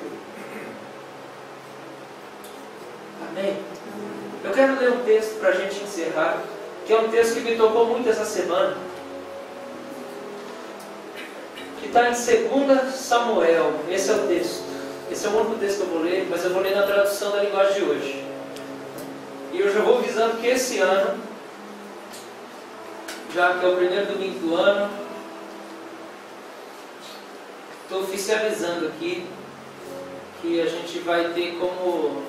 Amém? Eu quero ler um texto para a gente encerrar, que é um texto que me tocou muito essa semana, que está em 2 Samuel. Esse é o texto. Esse é o único texto que eu vou ler, mas eu vou ler na tradução da linguagem de hoje. E eu já vou avisando que esse ano, já que é o primeiro domingo do ano, estou oficializando aqui que a gente vai ter como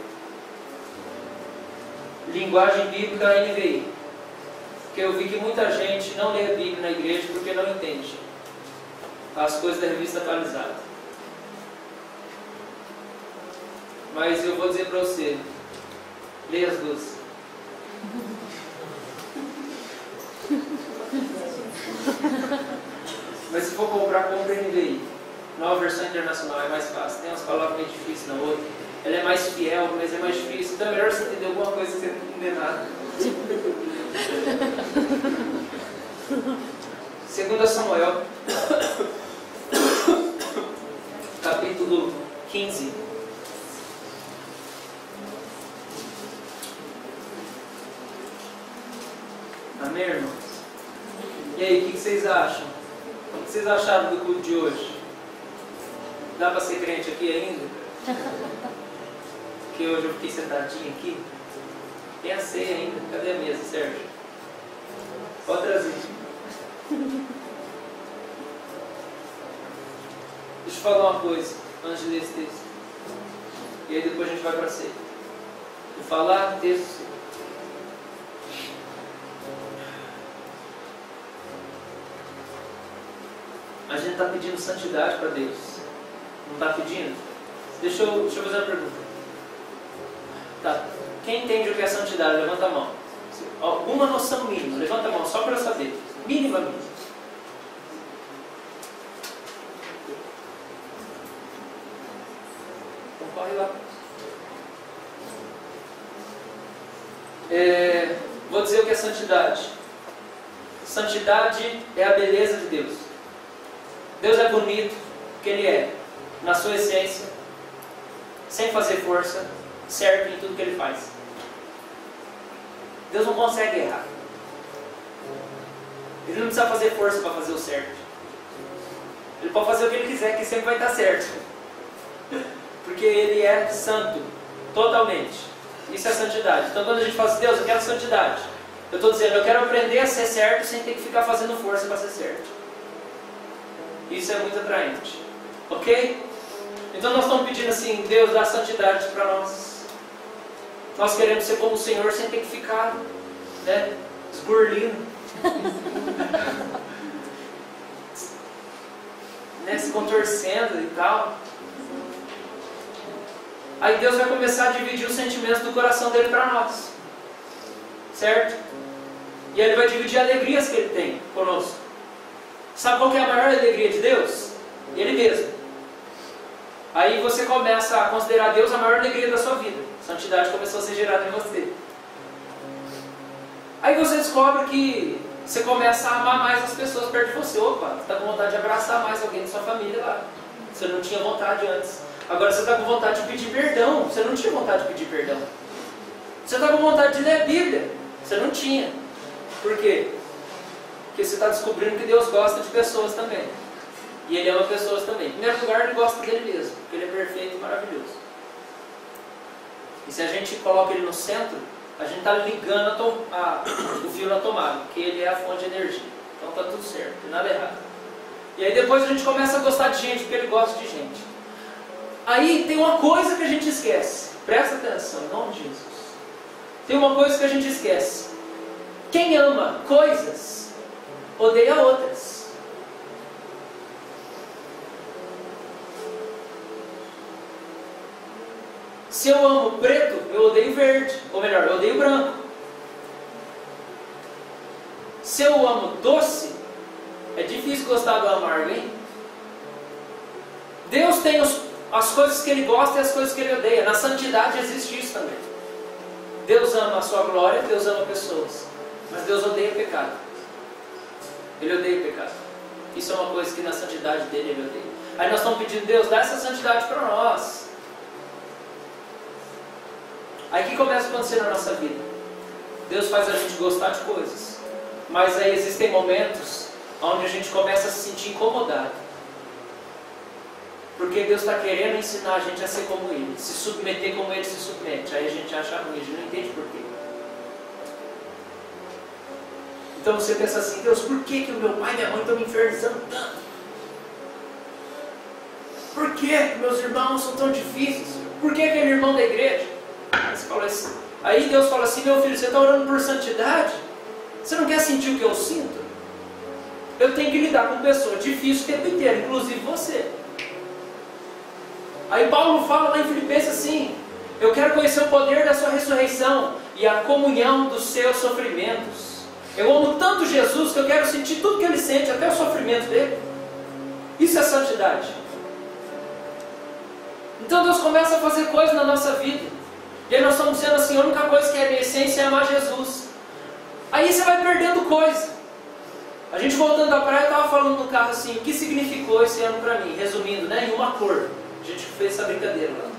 linguagem bíblica a NVI. Porque eu vi que muita gente não lê a Bíblia na igreja porque não entende as coisas da revista atualizada. Mas eu vou dizer para você, leia as duas. Mas se for comprar, compra NVI. Nova versão internacional é mais fácil. Tem umas palavras meio difíceis na outra. Ela é mais fiel, mas é mais difícil. Então é melhor você entender alguma coisa que você não entender nada. 2 Samuel capítulo 15. Amém, irmãos? E aí, o que vocês acham? O que vocês acharam do culto de hoje? Dá para ser crente aqui ainda? Que hoje eu fiquei sentadinho aqui. Tem a ceia ainda. Cadê a mesa, Sérgio? Pode trazer. Deixa eu falar uma coisa antes de ler esse texto. E aí depois a gente vai para a ceia. Vou falar texto. A gente está pedindo santidade para Deus. Não está pedindo? Deixa eu fazer uma pergunta. Tá. Quem entende o que é santidade? Levanta a mão. Alguma noção mínima? Levanta a mão, só para eu saber. Minimamente. Então corre lá. Vou dizer o que é santidade. Santidade é a beleza de Deus. Deus é bonito, porque Ele é, na sua essência, sem fazer força, certo em tudo que Ele faz. Deus não consegue errar. Ele não precisa fazer força para fazer o certo. Ele pode fazer o que Ele quiser, que sempre vai estar certo. Porque Ele é santo, totalmente. Isso é santidade. Então quando a gente fala assim, Deus, eu quero santidade, eu estou dizendo, eu quero aprender a ser certo sem ter que ficar fazendo força para ser certo. Isso é muito atraente. Ok? Então nós estamos pedindo assim, Deus, dá santidade para nós. Nós queremos ser como o Senhor sem ter que ficar, né, esgurlindo. Né, se contorcendo e tal. Aí Deus vai começar a dividir os sentimentos do coração dele para nós. Certo? E Ele vai dividir alegrias que Ele tem conosco. Sabe qual que é a maior alegria de Deus? Ele mesmo. Aí você começa a considerar Deus a maior alegria da sua vida. Santidade começou a ser gerada em você. Aí você descobre que você começa a amar mais as pessoas perto de você. Opa, você está com vontade de abraçar mais alguém da sua família lá. Você não tinha vontade antes. Agora você está com vontade de pedir perdão. Você não tinha vontade de pedir perdão. Você está com vontade de ler a Bíblia. Você não tinha. Por quê? Porque você está descobrindo que Deus gosta de pessoas também. E Ele ama pessoas também. Em primeiro lugar, Ele gosta dele mesmo. Porque Ele é perfeito e maravilhoso. E se a gente coloca Ele no centro, a gente está ligando o fio na tomada. Porque Ele é a fonte de energia. Então está tudo certo. Não tem nada errado. E aí depois a gente começa a gostar de gente. Porque Ele gosta de gente. Aí tem uma coisa que a gente esquece. Presta atenção, em nome de Jesus. Tem uma coisa que a gente esquece. Quem ama coisas, odeia outras. Se eu amo preto, eu odeio verde. Ou melhor, eu odeio branco. Se eu amo doce, é difícil gostar do amargo, hein? Deus tem as coisas que Ele gosta e as coisas que Ele odeia. Na santidade existe isso também. Deus ama a sua glória, Deus ama pessoas. Mas Deus odeia o pecado. Ele odeia o pecado. Isso é uma coisa que na santidade dele Ele odeia. Aí nós estamos pedindo, Deus, dá essa santidade para nós. Aí o que começa a acontecer na nossa vida? Deus faz a gente gostar de coisas. Mas aí existem momentos onde a gente começa a se sentir incomodado. Porque Deus está querendo ensinar a gente a ser como Ele. Se submeter como Ele se submete. Aí a gente acha ruim, a gente não entende por quê. Então você pensa assim, Deus, por que o meu pai e minha mãe estão me infernizando tanto? Por que meus irmãos são tão difíceis? Por que aquele irmão da igreja? Aí Deus fala assim, meu filho, você está orando por santidade? Você não quer sentir o que eu sinto? Eu tenho que lidar com pessoas difíceis o tempo inteiro, inclusive você. Aí Paulo fala lá em Filipenses assim, eu quero conhecer o poder da sua ressurreição e a comunhão dos seus sofrimentos. Eu amo tanto Jesus que eu quero sentir tudo que Ele sente, até o sofrimento dele. Isso é santidade. Então Deus começa a fazer coisas na nossa vida. E aí nós estamos dizendo assim, a única coisa que é a minha essência é amar Jesus. Aí você vai perdendo coisa. A gente voltando da praia, eu estava falando no carro assim, o que significou esse ano para mim? Resumindo, né, em uma cor. A gente fez essa brincadeira lá.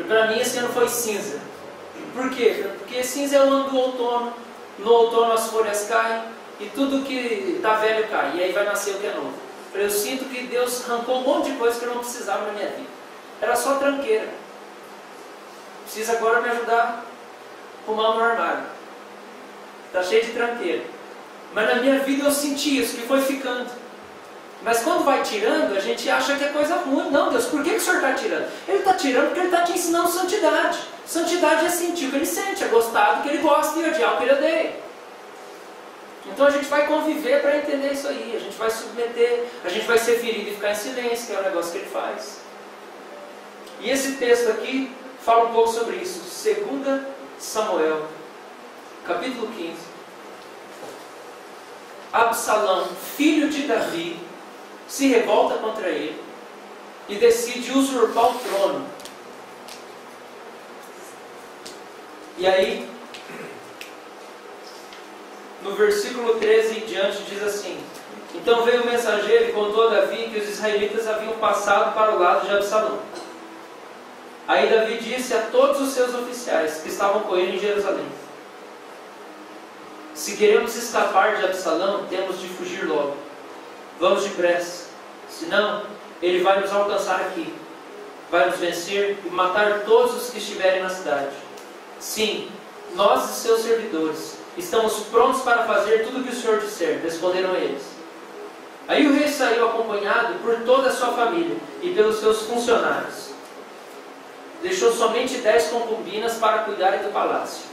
Para mim esse ano foi cinza. Por quê? Porque cinza é o ano do outono. No outono as folhas caem e tudo que está velho cai. E aí vai nascer o que é novo. Eu sinto que Deus arrancou um monte de coisa que eu não precisava na minha vida. Era só tranqueira. Precisa agora me ajudar a arrumar meu armário. Está cheio de tranqueira. Mas na minha vida eu senti isso, que foi ficando. Mas quando vai tirando, a gente acha que é coisa ruim. Não, Deus, por que o Senhor está tirando? Ele está tirando porque Ele está te ensinando santidade. Santidade é sentir o que Ele sente, é gostar do que Ele gosta e odiar o que Ele odeia. Então a gente vai conviver para entender isso aí. A gente vai submeter, a gente vai ser ferido e ficar em silêncio, que é o negócio que Ele faz. E esse texto aqui fala um pouco sobre isso. 2 Samuel, capítulo 15. Absalão, filho de Davi, se revolta contra ele e decide usurpar o trono. E aí, no versículo 13 em diante, diz assim: então veio o mensageiro e contou a Davi que os israelitas haviam passado para o lado de Absalão. Aí Davi disse a todos os seus oficiais que estavam com ele em Jerusalém: se queremos escapar de Absalão, temos de fugir logo. Vamos depressa, senão ele vai nos alcançar aqui, vai nos vencer e matar todos os que estiverem na cidade. Sim, nós e seus servidores estamos prontos para fazer tudo o que o Senhor disser, responderam eles. Aí o rei saiu acompanhado por toda a sua família e pelos seus funcionários. Deixou somente 10 concubinas para cuidarem do palácio.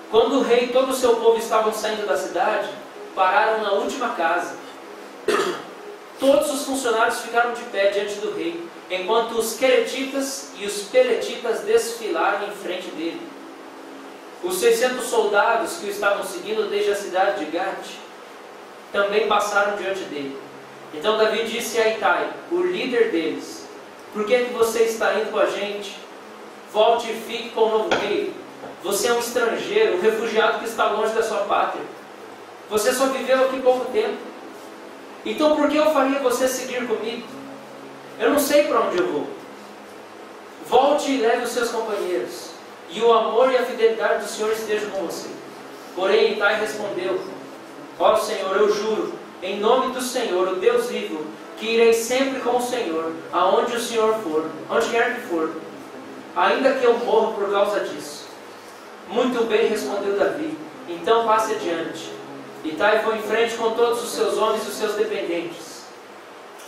Quando o rei e todo o seu povo estavam saindo da cidade, pararam na última casa. Todos os funcionários ficaram de pé diante do rei, enquanto os queretitas e os peletitas desfilaram em frente dele. Os 600 soldados que o estavam seguindo desde a cidade de Gate também passaram diante dele. Então Davi disse a Itai, o líder deles: por que é que você está indo com a gente? Volte e fique com o novo rei. Você é um estrangeiro, um refugiado que está longe da sua pátria. Você só viveu aqui pouco tempo. Então por que eu faria você seguir comigo? Eu não sei para onde eu vou. Volte e leve os seus companheiros, e o amor e a fidelidade do Senhor estejam com você. Porém Itai respondeu: ó Senhor, eu juro, em nome do Senhor, o Deus vivo, que irei sempre com o Senhor, aonde o Senhor for, onde quer que for, ainda que eu morra por causa disso. Muito bem, respondeu Davi, então passe adiante. Itai foi em frente com todos os seus homens e os seus dependentes.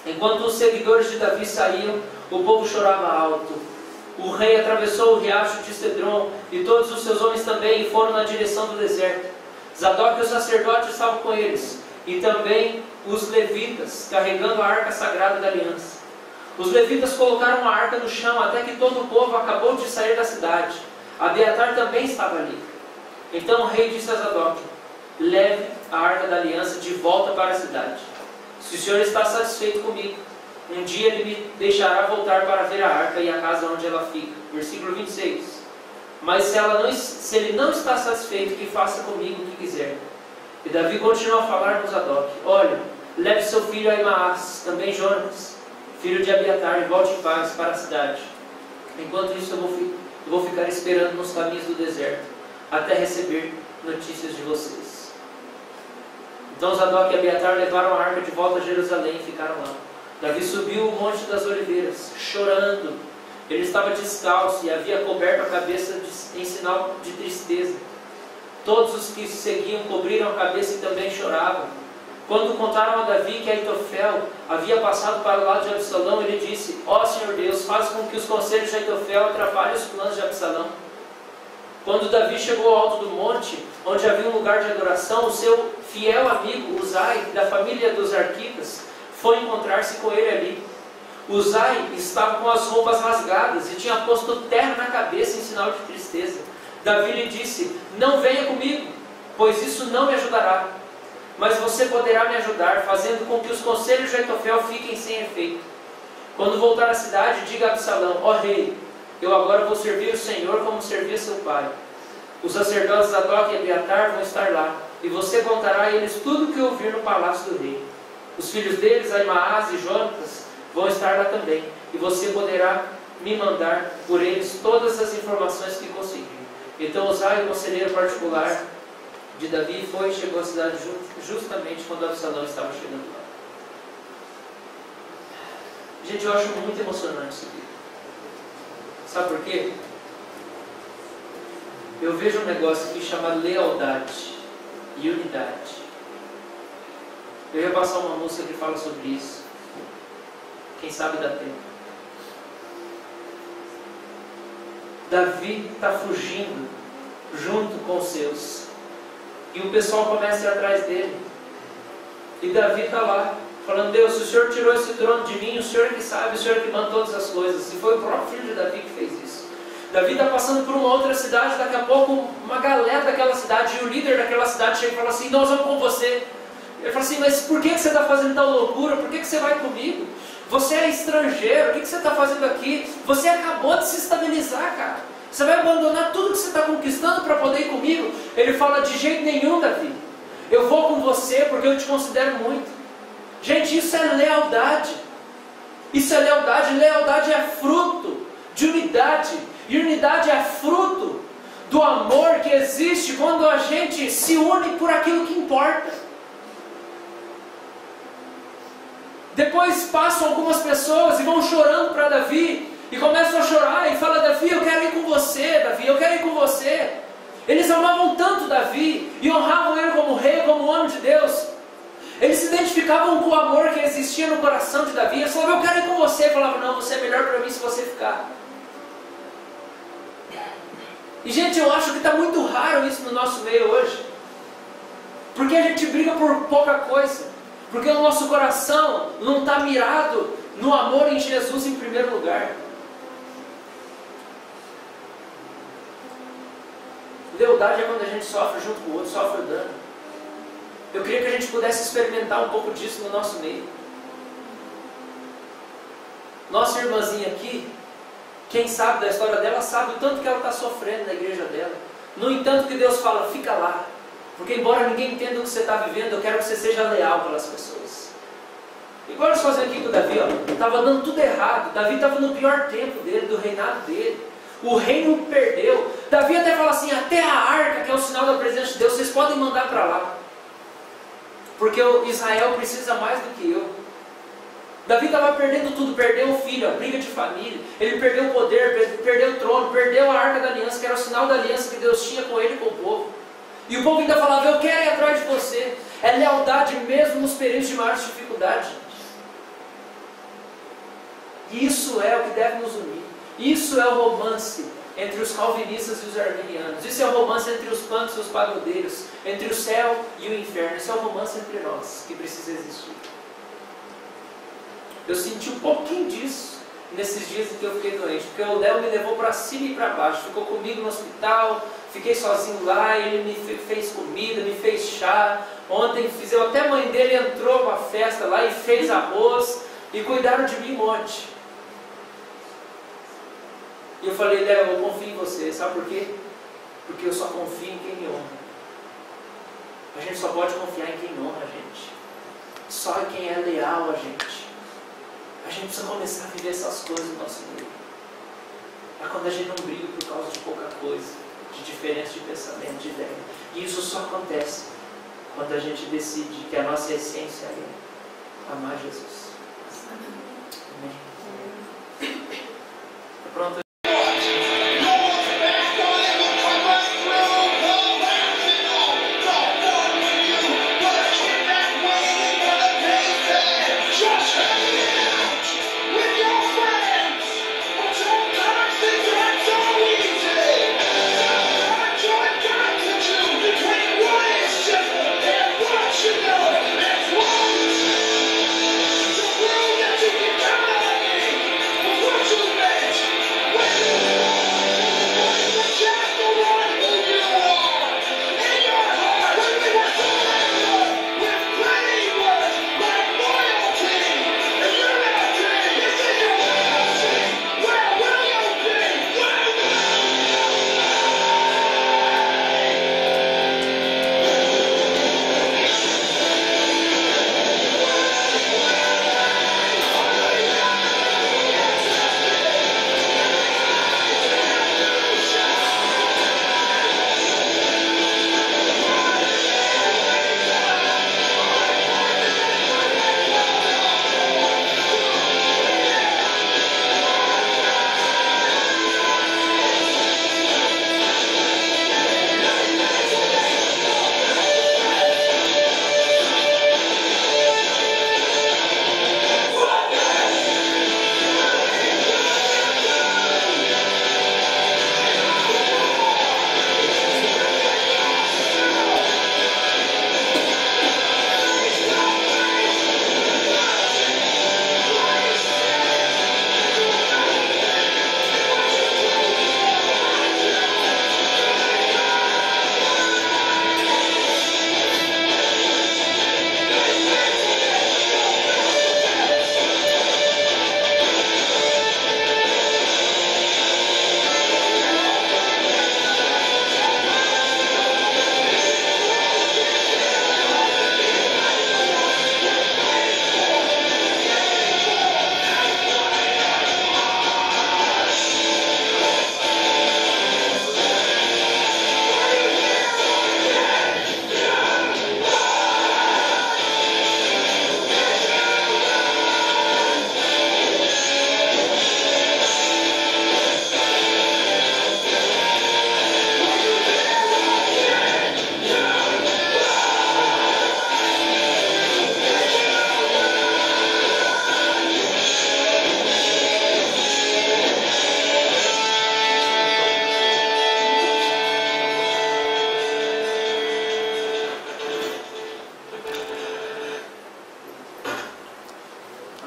Enquanto os seguidores de Davi saíam, o povo chorava alto. O rei atravessou o riacho de Cedron, e todos os seus homens também, e foram na direção do deserto. Zadok e os sacerdotes estavam com eles, e também os levitas, carregando a arca sagrada da aliança. Os levitas colocaram a arca no chão, até que todo o povo acabou de sair da cidade. Abiatar também estava ali. Então o rei disse a Zadok: leve a arca da aliança de volta para a cidade. Se o Senhor está satisfeito comigo, um dia ele me deixará voltar para ver a arca e a casa onde ela fica. Versículo 26. Mas se ele não está satisfeito, que faça comigo o que quiser. E Davi continuou a falar com Zadok: olha, leve seu filho Ahimaás, também Jonas, filho de Abiatar, e volte em paz para a cidade. Enquanto isso eu vou ficar esperando nos caminhos do deserto, até receber notícias de vocês. Então Zadok e Abiatar levaram a arca de volta a Jerusalém e ficaram lá. Davi subiu o monte das oliveiras, chorando. Ele estava descalço e havia coberto a cabeça em sinal de tristeza. Todos os que seguiam cobriram a cabeça e também choravam. Quando contaram a Davi que Aitofel havia passado para o lado de Absalão, ele disse: ó Senhor Deus, faz com que os conselhos de Aitofel atrapalhem os planos de Absalão. Quando Davi chegou ao alto do monte, onde havia um lugar de adoração, o seu fiel amigo Uzai, da família dos Arquitas, foi encontrar-se com ele ali. Uzai estava com as roupas rasgadas e tinha posto terra na cabeça em sinal de tristeza. Davi lhe disse: não venha comigo, pois isso não me ajudará. Mas você poderá me ajudar, fazendo com que os conselhos de Aitofel fiquem sem efeito. Quando voltar à cidade, diga a Absalão: ó rei, eu agora vou servir o Senhor como servia seu pai. Os sacerdotes Zadok e Abiatar vão estar lá, e você contará a eles tudo o que ouvir no palácio do rei. Os filhos deles, Ahimaás e Jonatas, vão estar lá também, e você poderá me mandar por eles todas as informações que conseguir. Então Uzai, o conselheiro particular de Davi, foi e chegou à cidade justamente quando Absalão estava chegando lá. Gente, eu acho muito emocionante isso aqui. Sabe por quê? Eu vejo um negócio aqui chamado lealdade e unidade. Eu ia passar uma música que fala sobre isso. Quem sabe dá tempo. Davi está fugindo junto com os seus. E o pessoal começa a ir atrás dele. E Davi está lá, falando: Deus, se o Senhor tirou esse trono de mim, o Senhor que sabe, o Senhor que manda todas as coisas. E foi o próprio filho de Davi que fez isso. Davi está passando por uma outra cidade, daqui a pouco uma galera daquela cidade, e o líder daquela cidade chega e fala assim: nós vamos com você. Ele fala assim: mas por que você está fazendo tal loucura? Por que você vai comigo? Você é estrangeiro, o que você está fazendo aqui? Você acabou de se estabilizar, cara. Você vai abandonar tudo que você está conquistando para poder ir comigo? Ele fala: de jeito nenhum, Davi. Eu vou com você porque eu te considero muito. Gente, isso é lealdade. Isso é lealdade. Lealdade é fruto de unidade. E unidade é fruto do amor que existe quando a gente se une por aquilo que importa. Depois passam algumas pessoas e vão chorando para Davi, e começam a chorar e falam: Davi, eu quero ir com você, Davi, eu quero ir com você. Eles amavam tanto Davi e honravam ele como rei, como homem de Deus. Eles se identificavam com o amor que existia no coração de Davi. Eles falavam: eu quero ir com você. Falavam: não, você é melhor para mim se você ficar. E gente, eu acho que está muito raro isso no nosso meio hoje. Porque a gente briga por pouca coisa. Porque o nosso coração não está mirado no amor em Jesus em primeiro lugar. Lealdade é quando a gente sofre junto com o outro, sofre o dano. Eu queria que a gente pudesse experimentar um pouco disso no nosso meio. Nossa irmãzinha aqui, quem sabe da história dela, sabe o tanto que ela está sofrendo na igreja dela. No entanto, que Deus fala: fica lá. Porque embora ninguém entenda o que você está vivendo, eu quero que você seja leal pelas pessoas. Igual nós fazemos aqui com o Davi, estava dando tudo errado. Davi estava no pior tempo dele, do reinado dele. O reino perdeu. Davi até fala assim: até a arca, que é o sinal da presença de Deus, vocês podem mandar para lá. Porque Israel precisa mais do que eu. Davi estava perdendo tudo, perdeu o filho, a briga de família, ele perdeu o poder, perdeu o trono, perdeu a arca da aliança, que era o sinal da aliança que Deus tinha com ele e com o povo. E o povo ainda falava: eu quero ir atrás de você. É lealdade mesmo nos períodos de maior dificuldade. Isso é o que deve nos unir. Isso é o romance entre os calvinistas e os arminianos. Isso é o romance entre os punks e os pagodeiros, entre o céu e o inferno. Isso é o romance entre nós, que precisa existir. Eu senti um pouquinho disso nesses dias em que eu fiquei doente, porque o Léo me levou para cima e para baixo, ficou comigo no hospital, fiquei sozinho lá, ele me fez comida, me fez chá. Ontem até a mãe dele entrou para a festa lá e fez arroz, e cuidaram de mim um monte. E eu falei: Léo, eu confio em você, sabe por quê? Porque eu só confio em quem me honra. A gente só pode confiar em quem honra a gente, só em quem é leal a gente. A gente precisa começar a viver essas coisas no nosso meio. É quando a gente não briga por causa de pouca coisa, de diferença de pensamento, de ideia. E isso só acontece quando a gente decide que a nossa essência é amar Jesus. Amém. Pronto.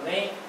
Amém?